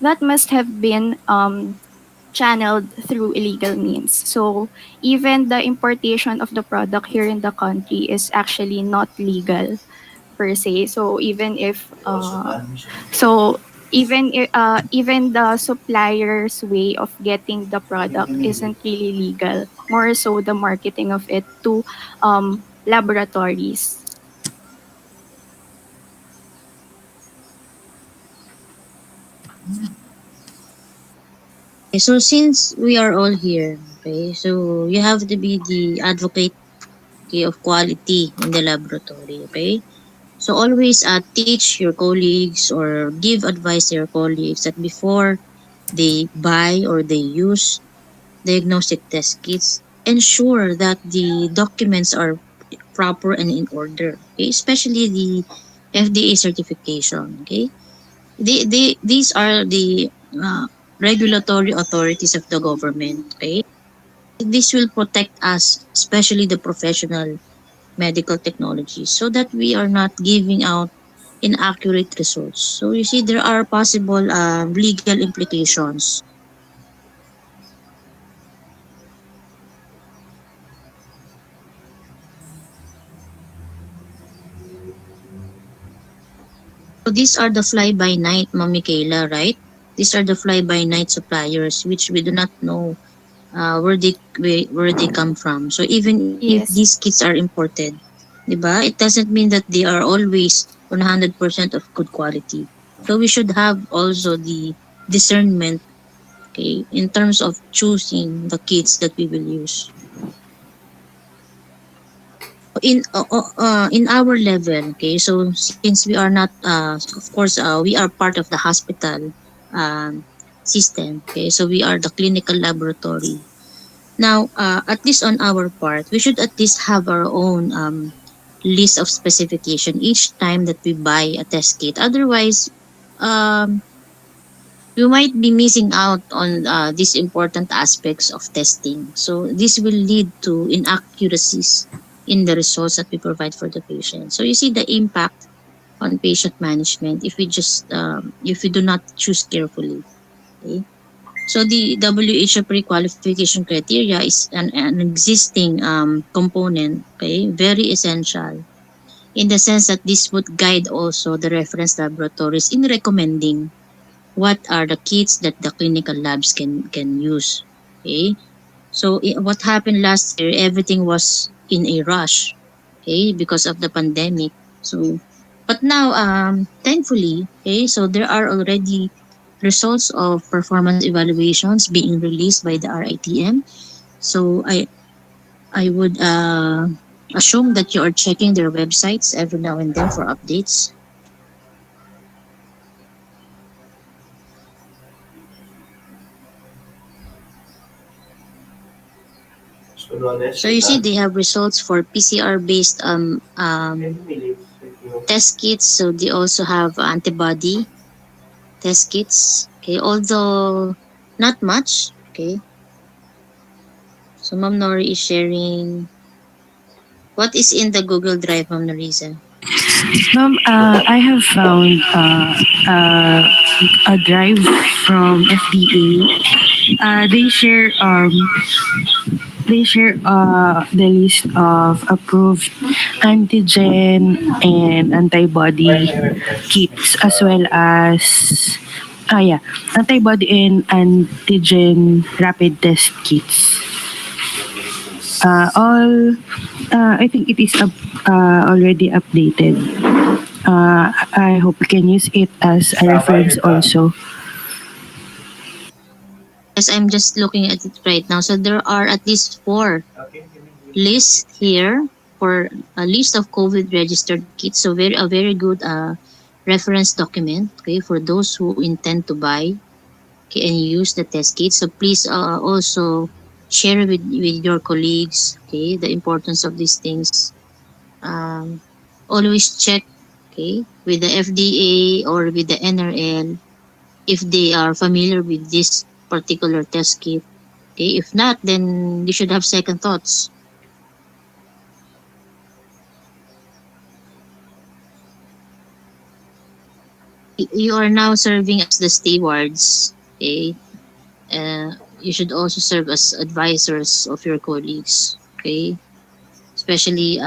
that must have been channeled through illegal means. So even the importation of the product here in the country is actually not legal per se. So even if They also ban me. even the supplier's way of getting the product isn't really legal. More so the marketing of it to laboratories. Okay, so since we are all here, okay, so you have to be the advocate, okay, of quality in the laboratory, okay? So always teach your colleagues or give advice to your colleagues that before they buy or they use diagnostic test kits, ensure that the documents are proper and in order, okay? Especially the FDA certification, okay? These are the regulatory authorities of the government, okay? This will protect us, especially the professional medical technology, so that we are not giving out inaccurate results. So you see, there are possible legal implications. So these are the fly-by-night, Ma'am Michaela, right? These are the fly-by-night suppliers, which we do not know where they come from. So even if these Yes. kits are imported, diba, it doesn't mean that they are always 100% of good quality. So we should have also the discernment, okay, in terms of choosing the kits that we will use. In our level, okay, so since we are not of course we are part of the hospital um, system, okay, so we are the clinical laboratory. Now, at least on our part, we should at least have our own list of specification each time that we buy a test kit. Otherwise, um, we might be missing out on these important aspects of testing. So this will lead to inaccuracies in the results that we provide for the patient. So you see the impact on patient management if we just if we do not choose carefully. Okay? So the WHO pre-qualification criteria is an existing component, okay, very essential in the sense that this would guide also the reference laboratories in recommending what are the kits that the clinical labs can use. Okay, so what happened last year, everything was in a rush, okay, because of the pandemic. So, but now, thankfully, okay, so there are already results of performance evaluations being released by the RITM. So I would assume that you are checking their websites every now and then for updates. So you see, they have results for PCR based test kits. So they also have antibody test kits. Okay, although not much. Okay, so Ma'am Nori is sharing what is in the Google Drive, Ma'am Norisa. Ma'am, I have found a drive from FDA. They share the list of approved antigen and Why antibody may refresh, kits, Miss as well as yeah, antibody and antigen rapid test kits. All I think it is already updated. I hope we can use it as a reference also. Yes, I'm just looking at it right now. So there are at least four lists here for a list of COVID registered kits. So very good reference document, okay, for those who intend to buy, okay, and use the test kit. So please also share with your colleagues, okay, the importance of these things. Um, Always check, okay, with the FDA or with the NRL if they are familiar with this particular test kit. Okay, if not, then you should have second thoughts. You are now serving as the stewards. Okay, you should also serve as advisors of your colleagues. Okay, especially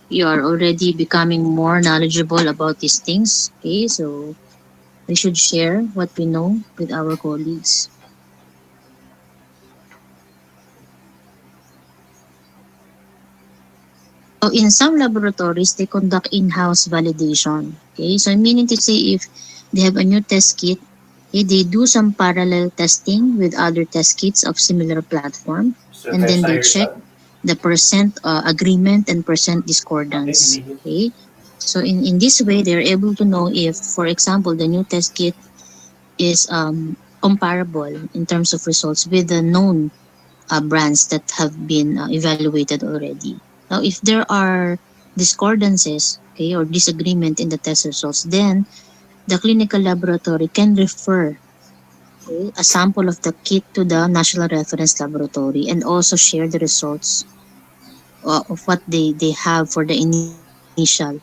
you are already becoming more knowledgeable about these things. Okay, so we should share what we know with our colleagues. So in some laboratories, they conduct in-house validation. Okay, so meaning to say if they have a new test kit, okay, they do some parallel testing with other test kits of similar platform, and then they check the percent agreement and percent discordance. Okay, so in this way, they're able to know if, for example, the new test kit is comparable in terms of results with the known brands that have been evaluated already. Now, if there are discordances, okay, or disagreement in the test results, then the clinical laboratory can refer, okay, a sample of the kit to the national reference laboratory and also share the results of what they have for the initial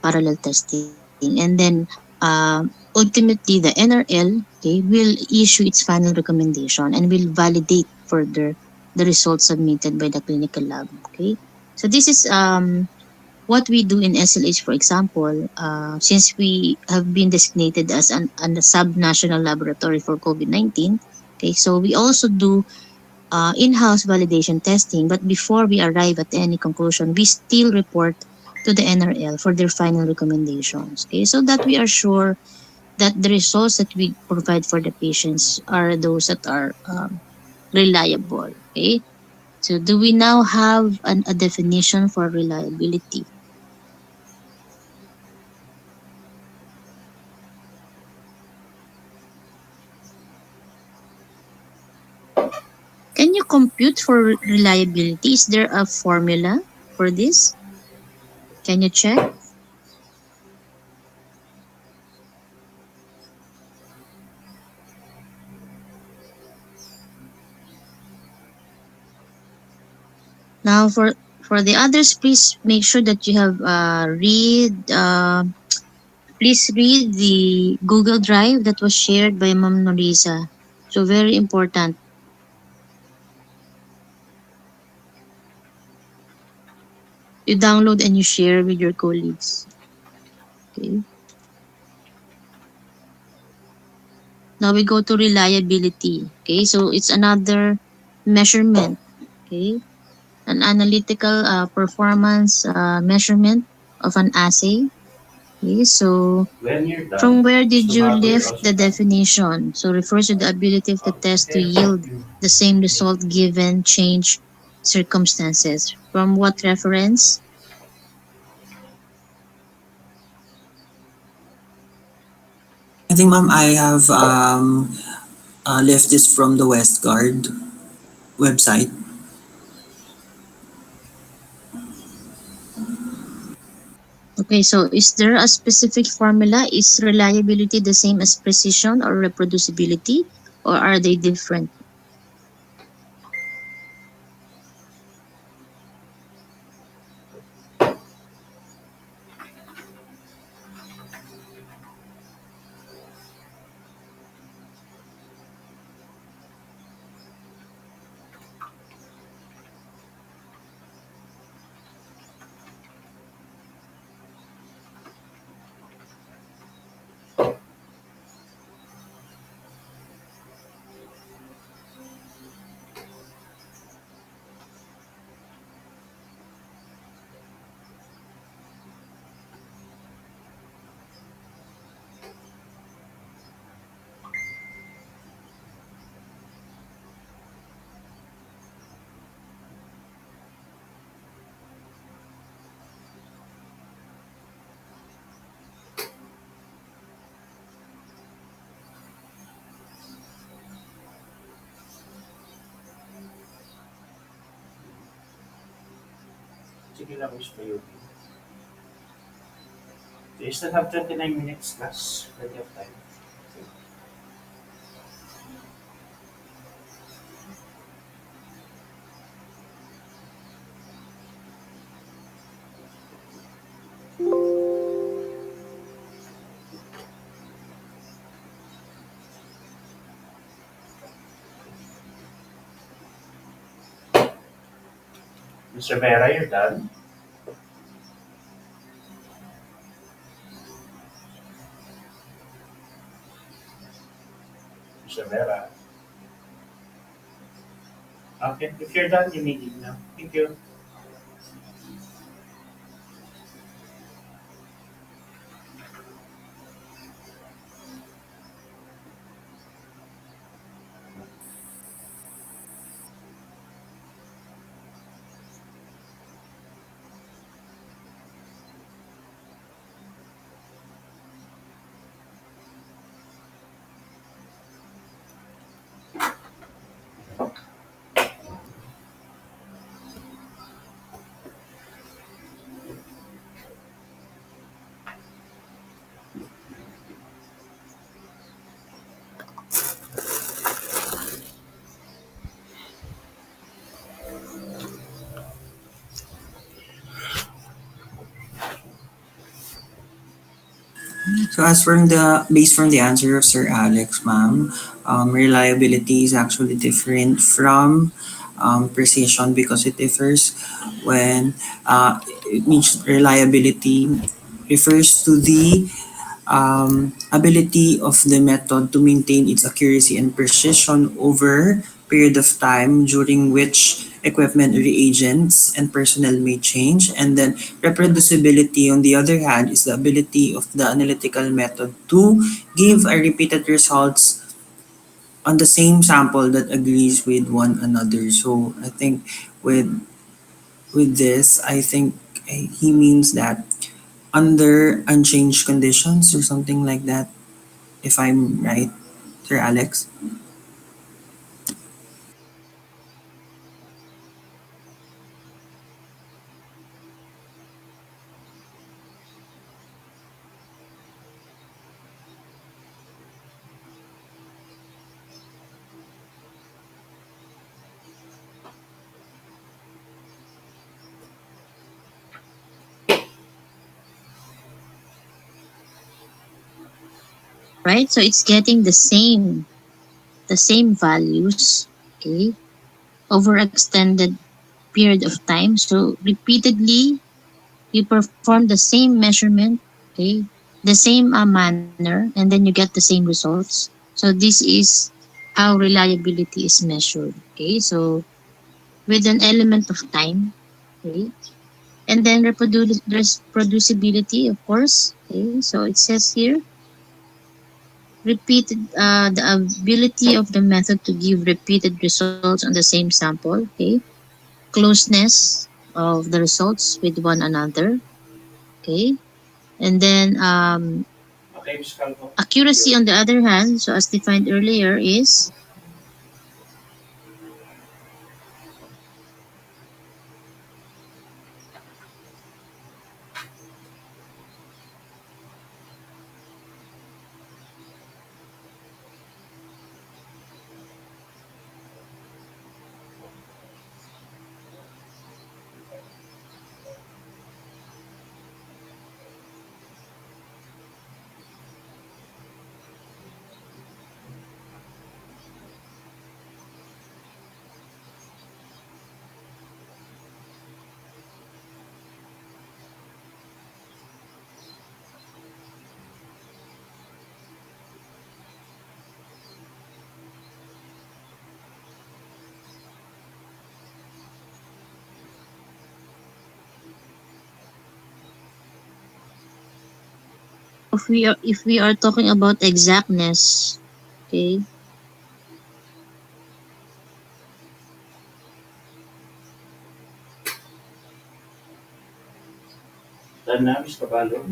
parallel testing. And then ultimately, the NRL, okay, will issue its final recommendation and will validate further the results submitted by the clinical lab. Okay, so this is what we do in SLH, for example, since we have been designated as a sub-national laboratory for COVID-19. Okay, so we also do in-house validation testing, but before we arrive at any conclusion, we still report to the NRL for their final recommendations. Okay, so that we are sure that the results that we provide for the patients are those that are reliable. Okay, so do we now have a definition for reliability? Can you compute for reliability? Is there a formula for this? Can you check? Now for the others, please make sure that you have please read the Google Drive that was shared by Ma'am Norisa. So very important. You download and you share with your colleagues. Okay. Now we go to reliability. Okay, so it's another measurement. Okay, an analytical performance measurement of an assay. Okay, so When you're done, from where is did you tomato you're lift also the done? definition? So refers to the ability of the test to Okay, yield you the same make result given change circumstances. From what reference? I think, ma'am, I have left this from the Westgard website. Okay, so is there a specific formula? Is reliability the same as precision or reproducibility, or are they different? sige lang, wish kayo. You still have 29 minutes, class. Plenty of time. Mr. Vera, you're done. Mr. Vera. Okay, if you're done, you may leave now. Thank you. So as from the based from the answer of Sir Alex, ma'am, reliability is actually different from precision because it differs when it means reliability refers to the ability of the method to maintain its accuracy and precision over period of time during which equipment, reagents, and personnel may change. And then reproducibility, on the other hand, is the ability of the analytical method to give a repeated results on the same sample that agrees with one another. So I think with with this, I think he means that under unchanged conditions or something like that, if I'm right, Sir Alex. Right? So it's getting the same values, okay, over extended period of time. So repeatedly, You perform the same measurement, okay, the same manner, and then you get the same results. So this is how reliability is measured. Okay, so with an element of time, okay, and then reproducibility, of course. Okay, so it says here repeated the ability of the method to give repeated results on the same sample. Okay, closeness of the results with one another. Okay, and then Okay, Ms. Calvo. accuracy on the other hand, so as defined earlier, is if we are talking about exactness, okay, Done na, Ms. Caballo.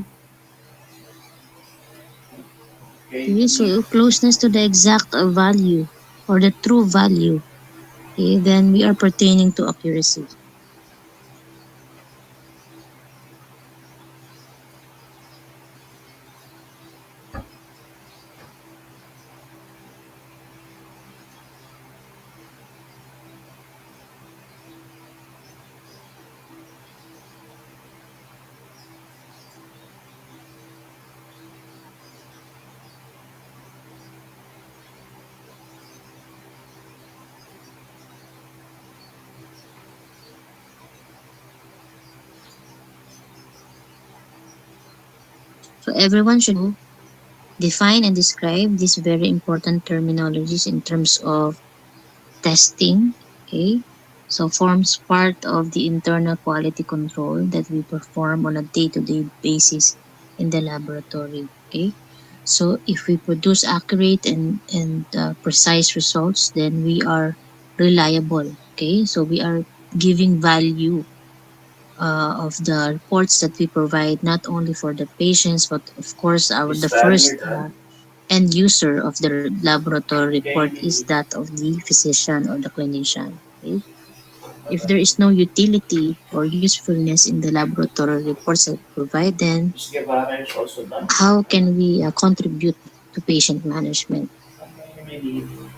Okay, okay, so closeness to the exact value or the true value, okay, then we are pertaining to accuracy. So everyone should know, define and describe these very important terminologies in terms of testing, okay? So forms part of the internal quality control that we perform on a day-to-day basis in the laboratory, okay? So if we produce accurate and precise results, then we are reliable, okay? So we are giving value of the reports that we provide, not only for the patients, but of course, our Miss the Van, first you're done. end user of the laboratory report is Okay, that of the physician or the clinician. Okay? If there is no utility or usefulness in the laboratory reports that we provide, then Miss Guevara is also done. how can we contribute to patient management? Okay, you may leave.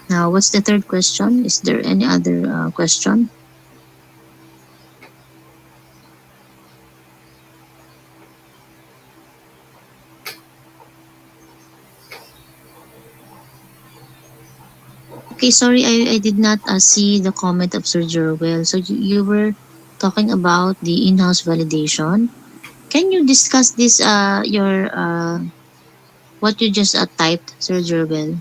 Now, what's the third question? Is there any other question? Okay, sorry, I did not see the comment of Sir Jerwell. So you were talking about the in-house validation. Can you discuss this, your what you just typed, Sir Jerwell?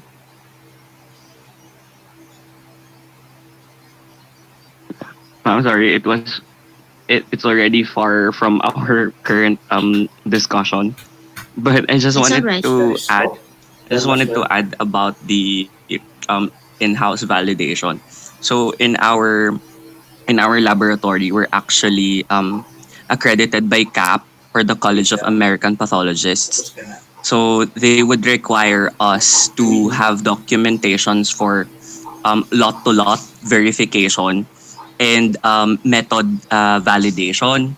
I'm sorry, it's already far from our current discussion. But It's all right. That is I all. just That was wanted to done. add about the um in-house validation. So in our laboratory, we're actually accredited by CAP, or the College of Yeah, American Pathologists. tapos ka na. So they would require us to Really? have documentations for lot to lot verification and method validation.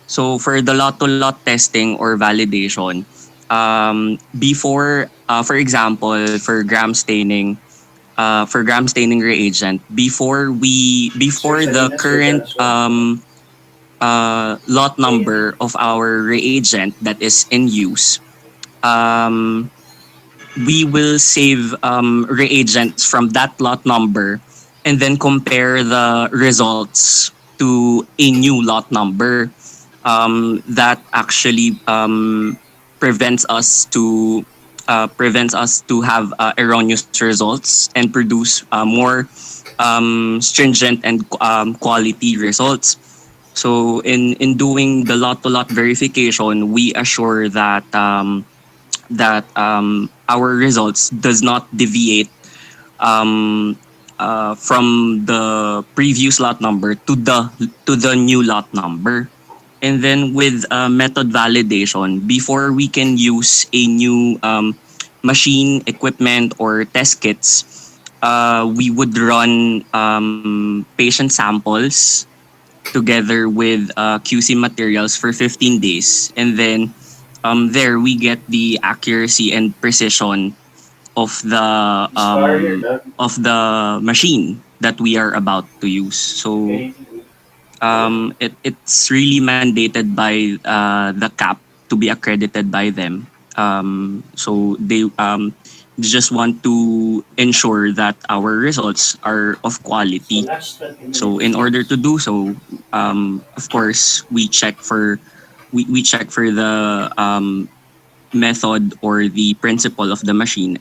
So for the lot to lot testing or validation, for example, for gram staining reagent, Sir before the Salinas, you're done current as well. lot Okay, number of our reagent that is in use, um, we will save reagents from that lot number and then compare the results to a new lot number. That actually prevents us to have erroneous results and produce more stringent and quality results. So in doing the lot to lot verification, we assure that our results does not deviate um, from the previous lot number to the new lot number. And then with method validation, before we can use a new machine, equipment, or test kits, we would run patient samples together with QC materials for 15 days. And then there we get the accuracy and precision Star, you're done. of the machine that we are about to use. So Okay. it's really mandated by the CAP to be accredited by them. So they just want to ensure that our results are of So quality. last 20 So minutes, in order please. to do so, of course, we check for the method or the principle of the machine,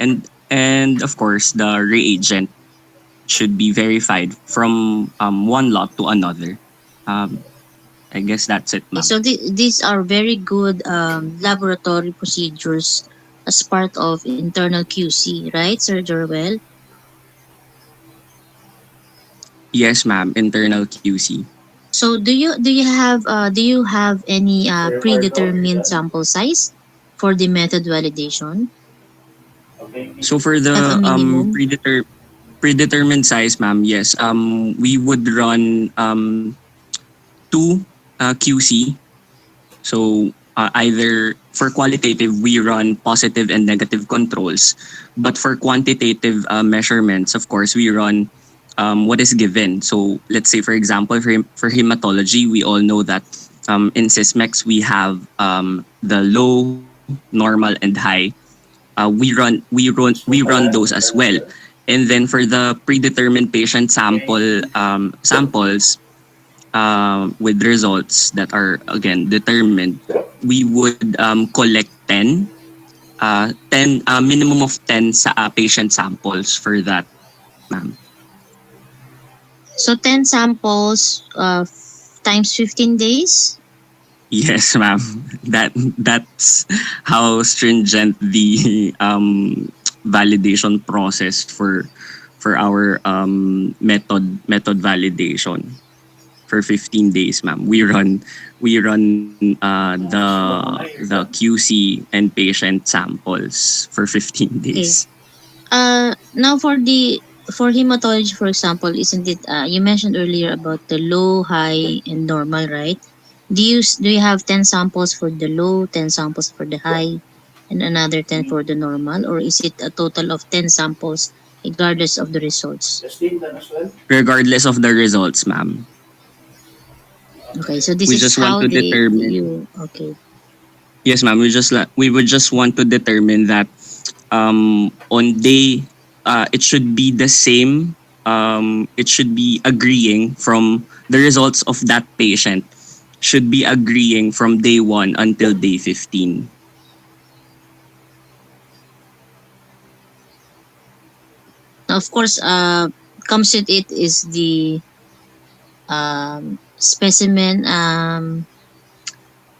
and of course the reagent should be verified from one lot to another. Um, I guess that's it, Okay, ma'am. so these are very good laboratory procedures as part of internal QC, right, Sir Jorwell? Yes, ma'am. Internal QC. So do you have any So your part off, you're predetermined done. sample size for the method validation? Okay, So Pete. for Do you have a the minimum? predetermined size, ma'am, yes. We would run two QC. So either for qualitative, we run positive and negative controls. But for quantitative measurements, of course, we run what is given. So let's say, for example, for hematology, we all know that in Sysmex, we have the low, normal, and high. We So run those pala, as done na well. siya. And then for the predetermined patient Okay. samples, with results that are again determined, we would collect 10 minimum of 10 patient samples for that, ma'am. So 10 samples times 15 days? Yes, ma'am. That's how stringent the validation process for our method validation for 15 days, ma'am. We run the QC and patient samples for 15 Okay. days. Now for hematology, for example, isn't it? You mentioned earlier about the low, high, and normal, right? Do you have 10 samples for the low, 10 samples for the high, and another 10 for the normal, or is it a total of 10 samples regardless of the results? Justin, done as well. Regardless of the results, ma'am. Okay, so this We is just want how to they determine. you okay. Yes, ma'am. We would just want to determine that on day it should be the same. It should be agreeing from the results of that patient should be agreeing from day 1 until day 15. Now, of course, comes with it is the specimen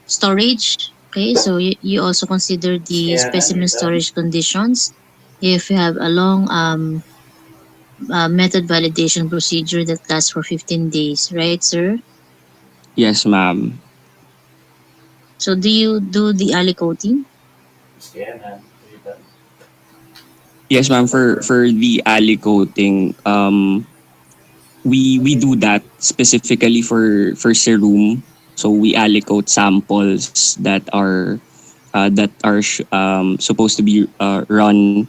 storage. Okay, so you also consider the Kaya specimen you're done. storage conditions. If you have a long method validation procedure that lasts for 15 days, right, sir? Yes, ma'am. So do you do the ali coating? Kaya na, you're done. Yes, ma'am. For Confirm. for the alley coating, we Okay. do that specifically for serum. So we allocate samples that are supposed to be run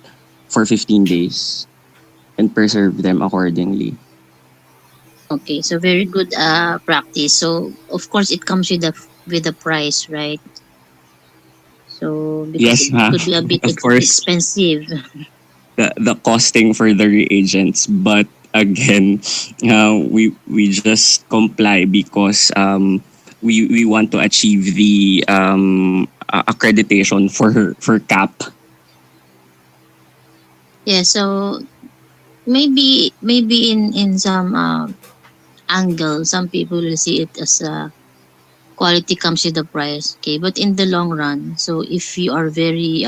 for 15 days and preserve them accordingly. Okay, so very good practice. So of course it comes with a price, right? So because Yes, it ma'am. could be a bit Of course, expensive. the costing for the reagents, but again, we just comply because we want to achieve the accreditation for CAP. Yeah, so maybe in some angle, some people will see it as quality comes with the price. Okay, but in the long run, so if you are very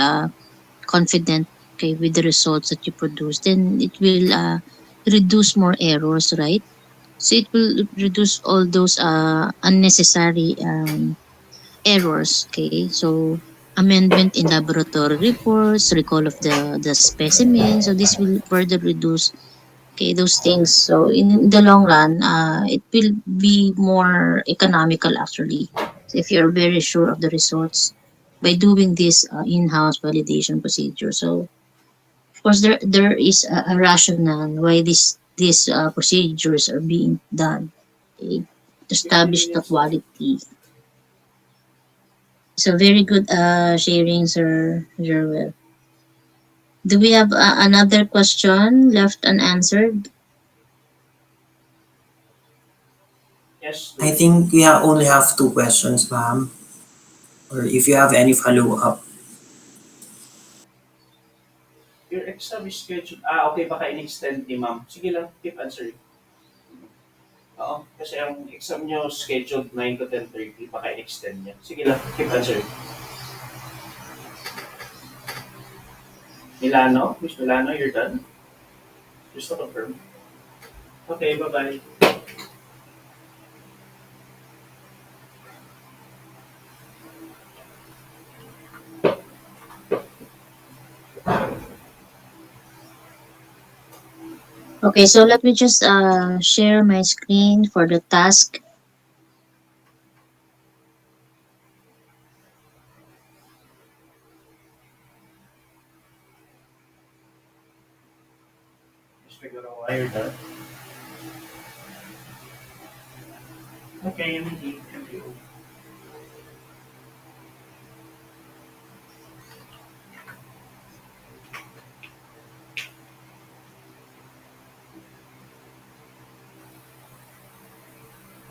confident, okay, with the results that you produce, then it will reduce more errors, right? So it will reduce all those unnecessary errors. Okay, so amendment in laboratory reports, recall of the specimen. So this will further reduce, okay, those things. So in the long run, it will be more economical actually. So if you're very sure of the results by doing this in-house validation procedure. So of course there is a rationale why these procedures are being done, okay, to establish the quality. So very good sharing, Sir Jerwell. Do we have another question left unanswered? Yes, I do. think we only have two questions, ma'am. Or if you have any follow-up. Your exam is scheduled. Okay, baka in-extend ni ma'am. Sige lang, keep answering. Oo, kasi ang exam nyo scheduled 9 to 10:30, baka in-extend niya. Sige lang, keep answering. Milano? Miss Milano, you're done? Just to confirm. Okay, bye-bye. Okay, so let me just share my screen for the task. Just figure out why you're done. Okay, thank you.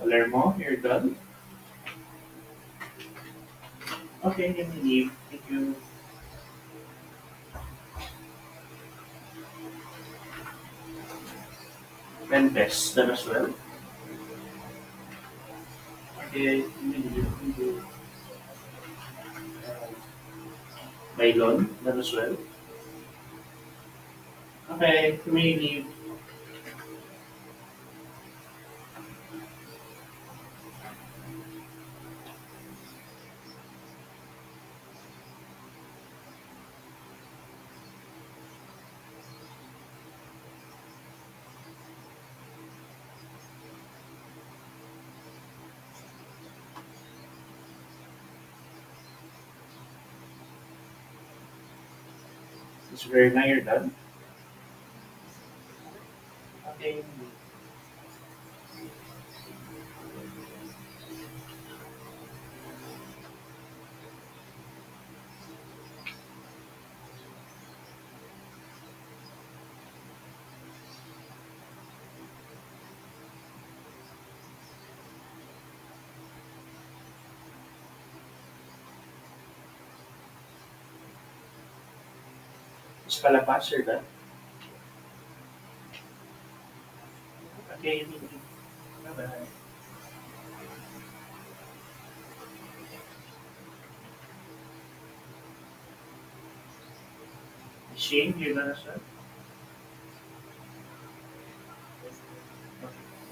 Palermo, you're done? Okay, let me leave. Thank you. Pen test, done as well. Okay, let me leave. Thank you. Bailon, done as well. Okay, let me leave. It's very now you're done. Okay, it's palapas, you're done. Okay, let me leave. Bye-bye. Shane, you're done as well.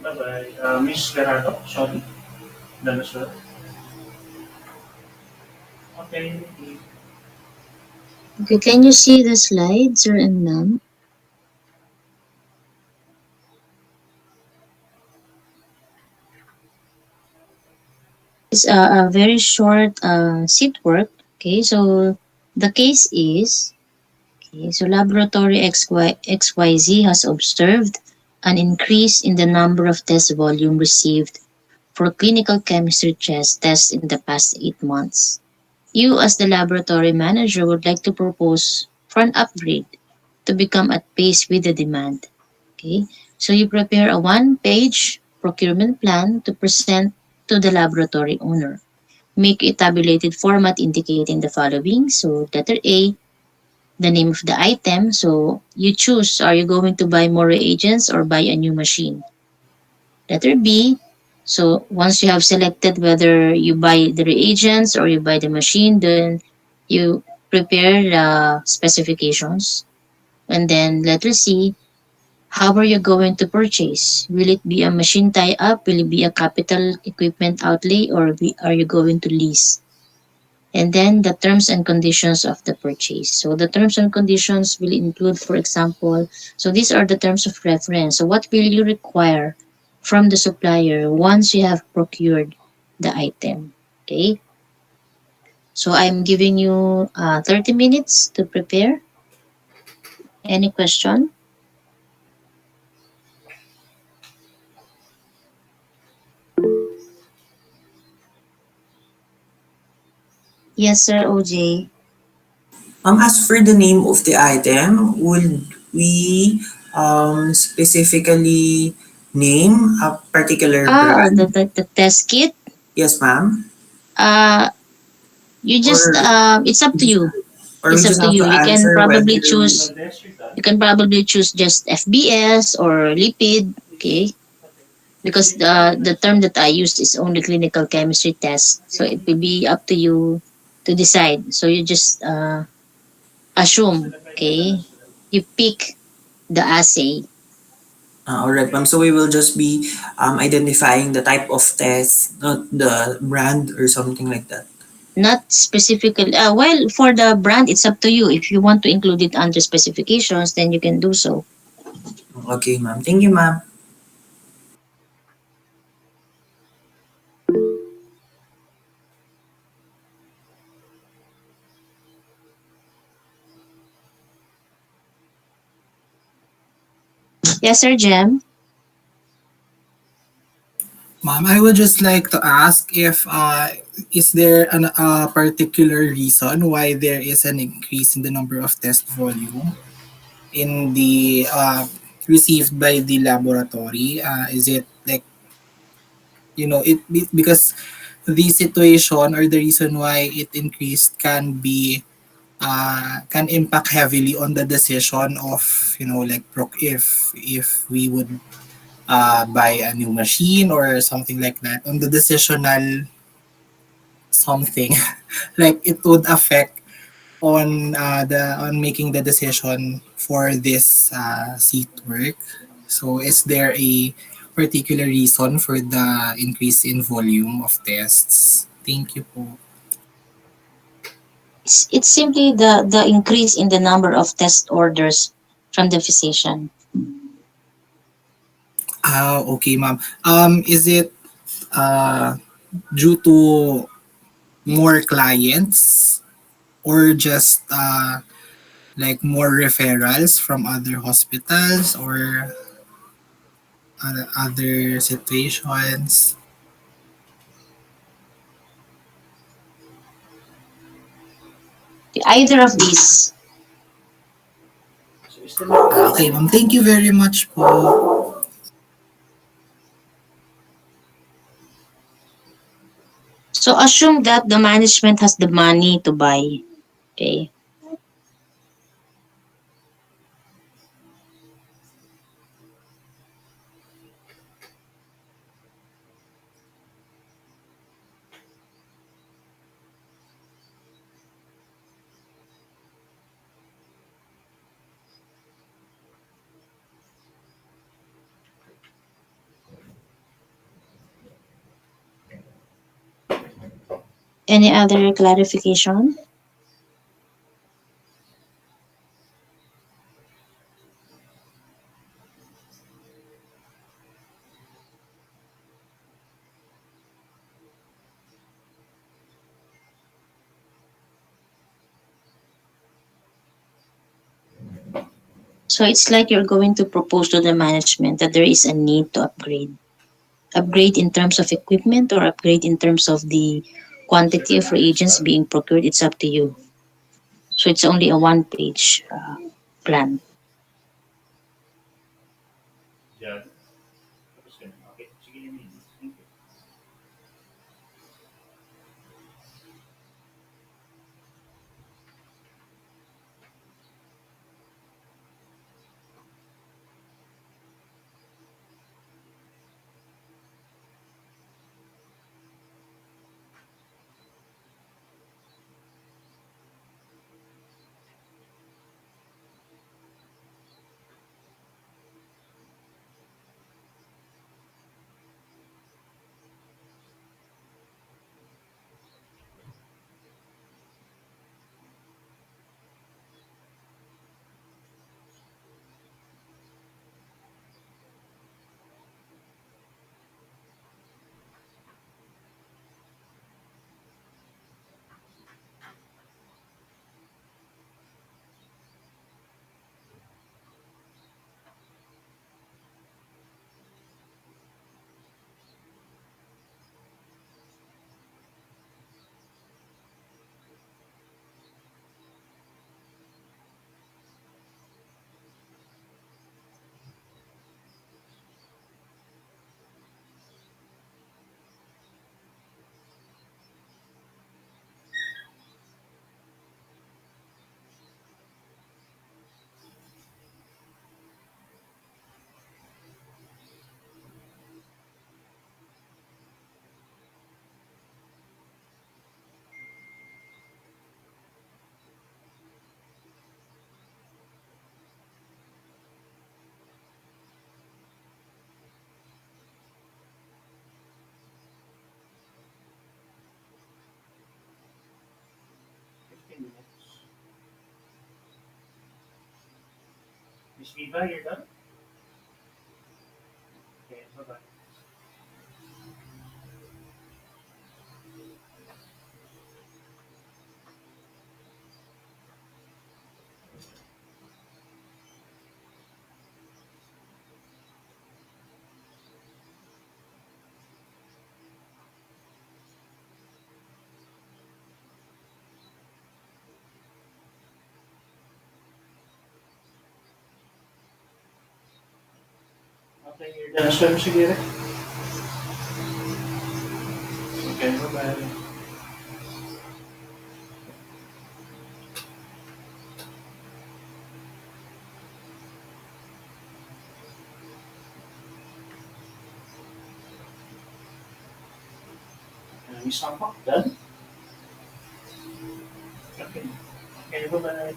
Bye-bye. Miss Garado, sorry, done as well. Okay, let me leave. Okay, can you see the slides, Sir and Ma'am? It's a very short seat work. Okay, so the case is, okay, so laboratory XYZ has observed an increase in the number of test volume received for clinical chemistry tests in the past 8 months. You, as the laboratory manager, would like to propose for an upgrade to become at pace with the demand. Okay, so you prepare a one-page procurement plan to present to the laboratory owner. Make a tabulated format indicating the following. So letter A, the name of the item. So you choose, are you going to buy more reagents or buy a new machine? Letter B, so once you have selected whether you buy the reagents or you buy the machine, then you prepare the specifications. And then letter C, how are you going to purchase? Will it be a machine tie-up? Will it be a capital equipment outlay, or are you going to lease? And then the terms and conditions of the purchase. So the terms and conditions will include, for example, so these are the terms of reference. So what will you require from the supplier once you have procured the item? Okay. So I'm giving you 30 minutes to prepare. Any question? Yes, sir, OJ. As for the name of the item, would we specifically name a particular brand? The test kit. Yes, ma'am. Uh, you just Or it's up to you. or we It's up just to have you. to You can answer probably whether choose. You can probably choose just FBS or lipid. Okay, because the term that I used is only clinical chemistry test, so it will be up to you to decide. So you just assume. Okay, you pick the assay. all right, ma'am. So we will just be identifying the type of test, not the brand or something like that. Not specifically. Well, for the brand, it's up to you. If you want to include it under specifications, then you can do so. Okay, ma'am. Thank you, ma'am. Yes, sir, Jem. Ma'am, I would just like to ask if is there a particular reason why there is an increase in the number of test volume in the received by the laboratory? Is it like because the situation or the reason why it increased can impact heavily on the decision of like if we would buy a new machine or something like that on the decisional something like it would affect on making the decision for this seat work. So is there a particular reason for the increase in volume of tests? Thank you po. It's simply the increase in the number of test orders from the physician. Okay, ma'am. Is it uh due to more clients or just like more referrals from other hospitals or other situations? Either of these. Okay, ma'am. Thank you very much po. So assume that the management has the money to buy. Okay. Any other clarification? So it's like you're going to propose to the management that there is a need to upgrade. Upgrade in terms of equipment or upgrade in terms of the quantity of reagents being procured. It's up to you. So it's only a one-page plan. Miss Viva, you're done? Okay, bye-bye. Okay, you're done as well, Miss Aguirre? Okay, bye-bye. Miss Sampak, done? Okay. Okay, bye-bye.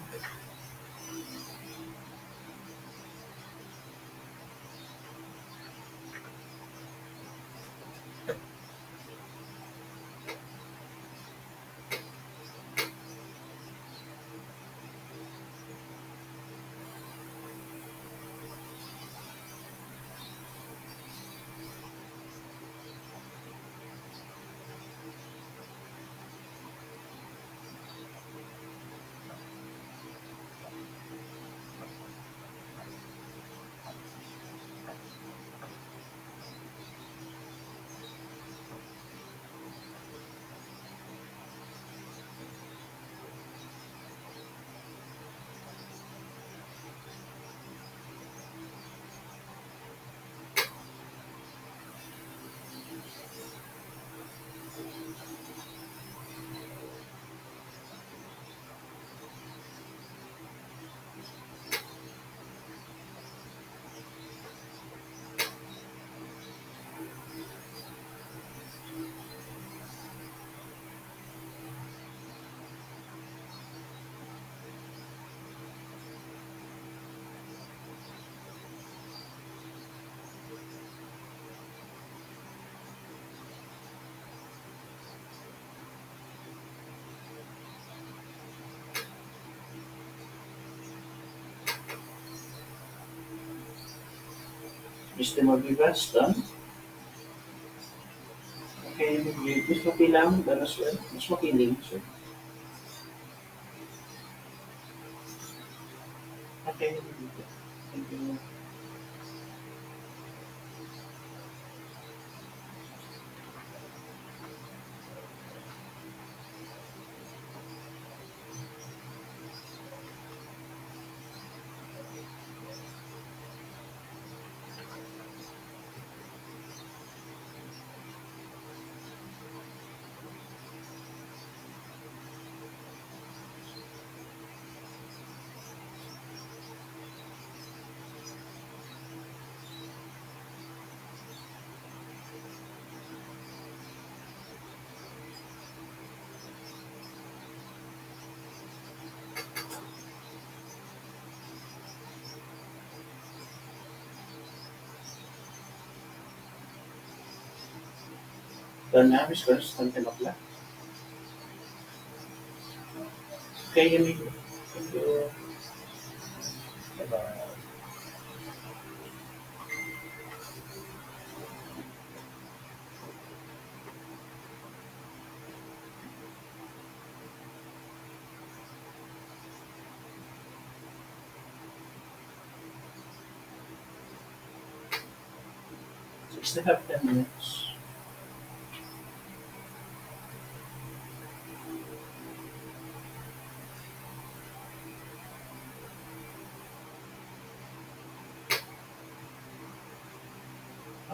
Mr. Mabibas, done? Okay, Miss Makilang, done as well? Miss Makiling, sir. Okay, thank you. Done now, Miss Girls, 10 o'clock. Okay, you need. Thank you. Bye-bye. So, still have 10 minutes.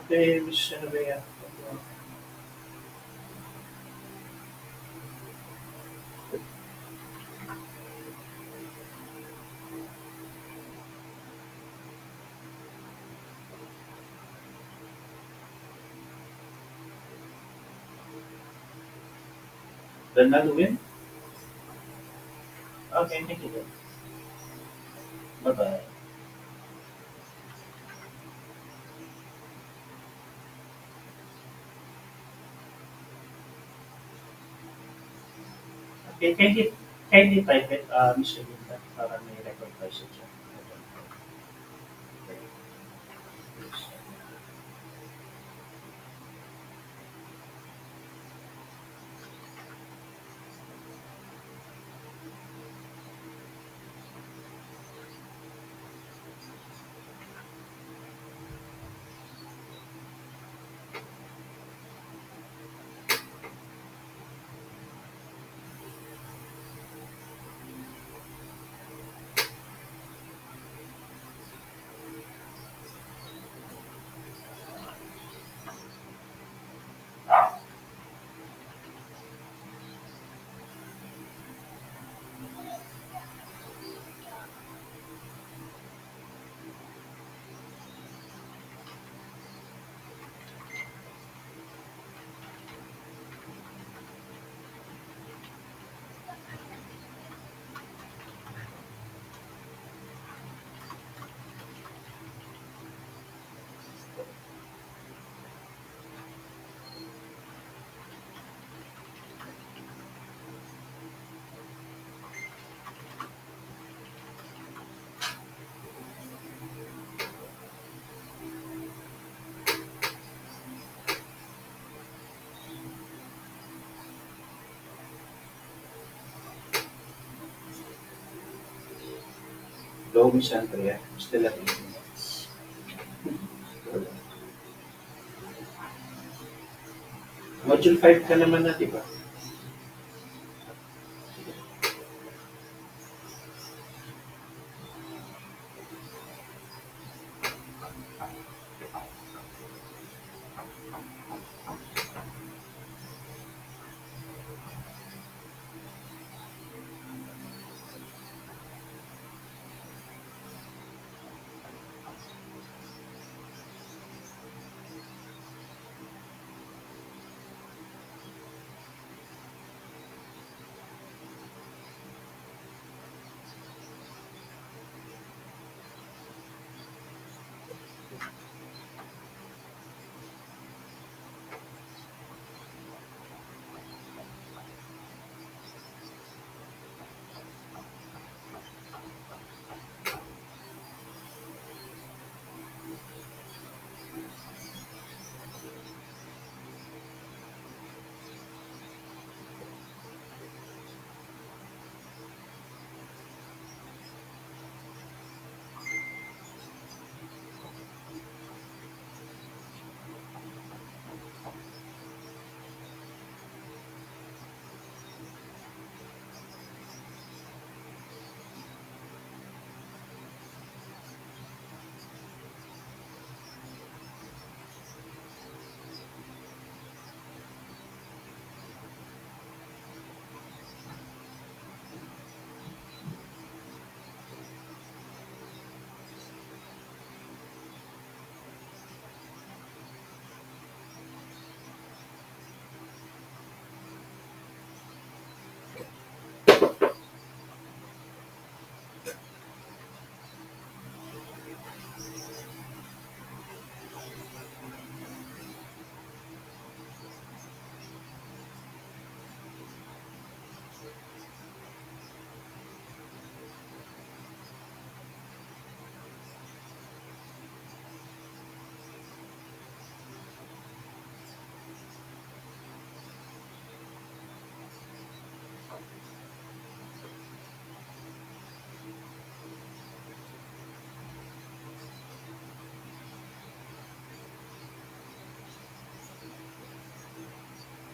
Okay, Miss Genovea. Done na, Luwin? Okay, thank you. Bye-bye. Okay, kindly type it, Miss Genovea, para may record tayo sa chat. Low misandria, still at 8 minutes. Module 5 ka naman na, di ba?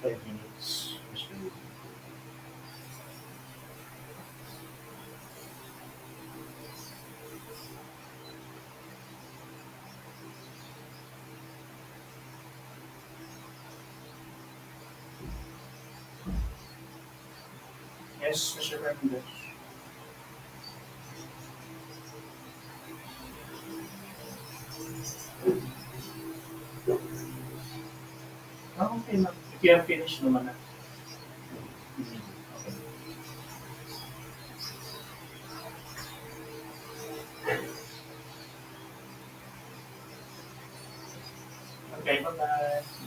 Five minutes. Yes, Mr. Fernandez. Ah, okay, ma'am. If you have finished naman na. Okay. Okay, bye-bye.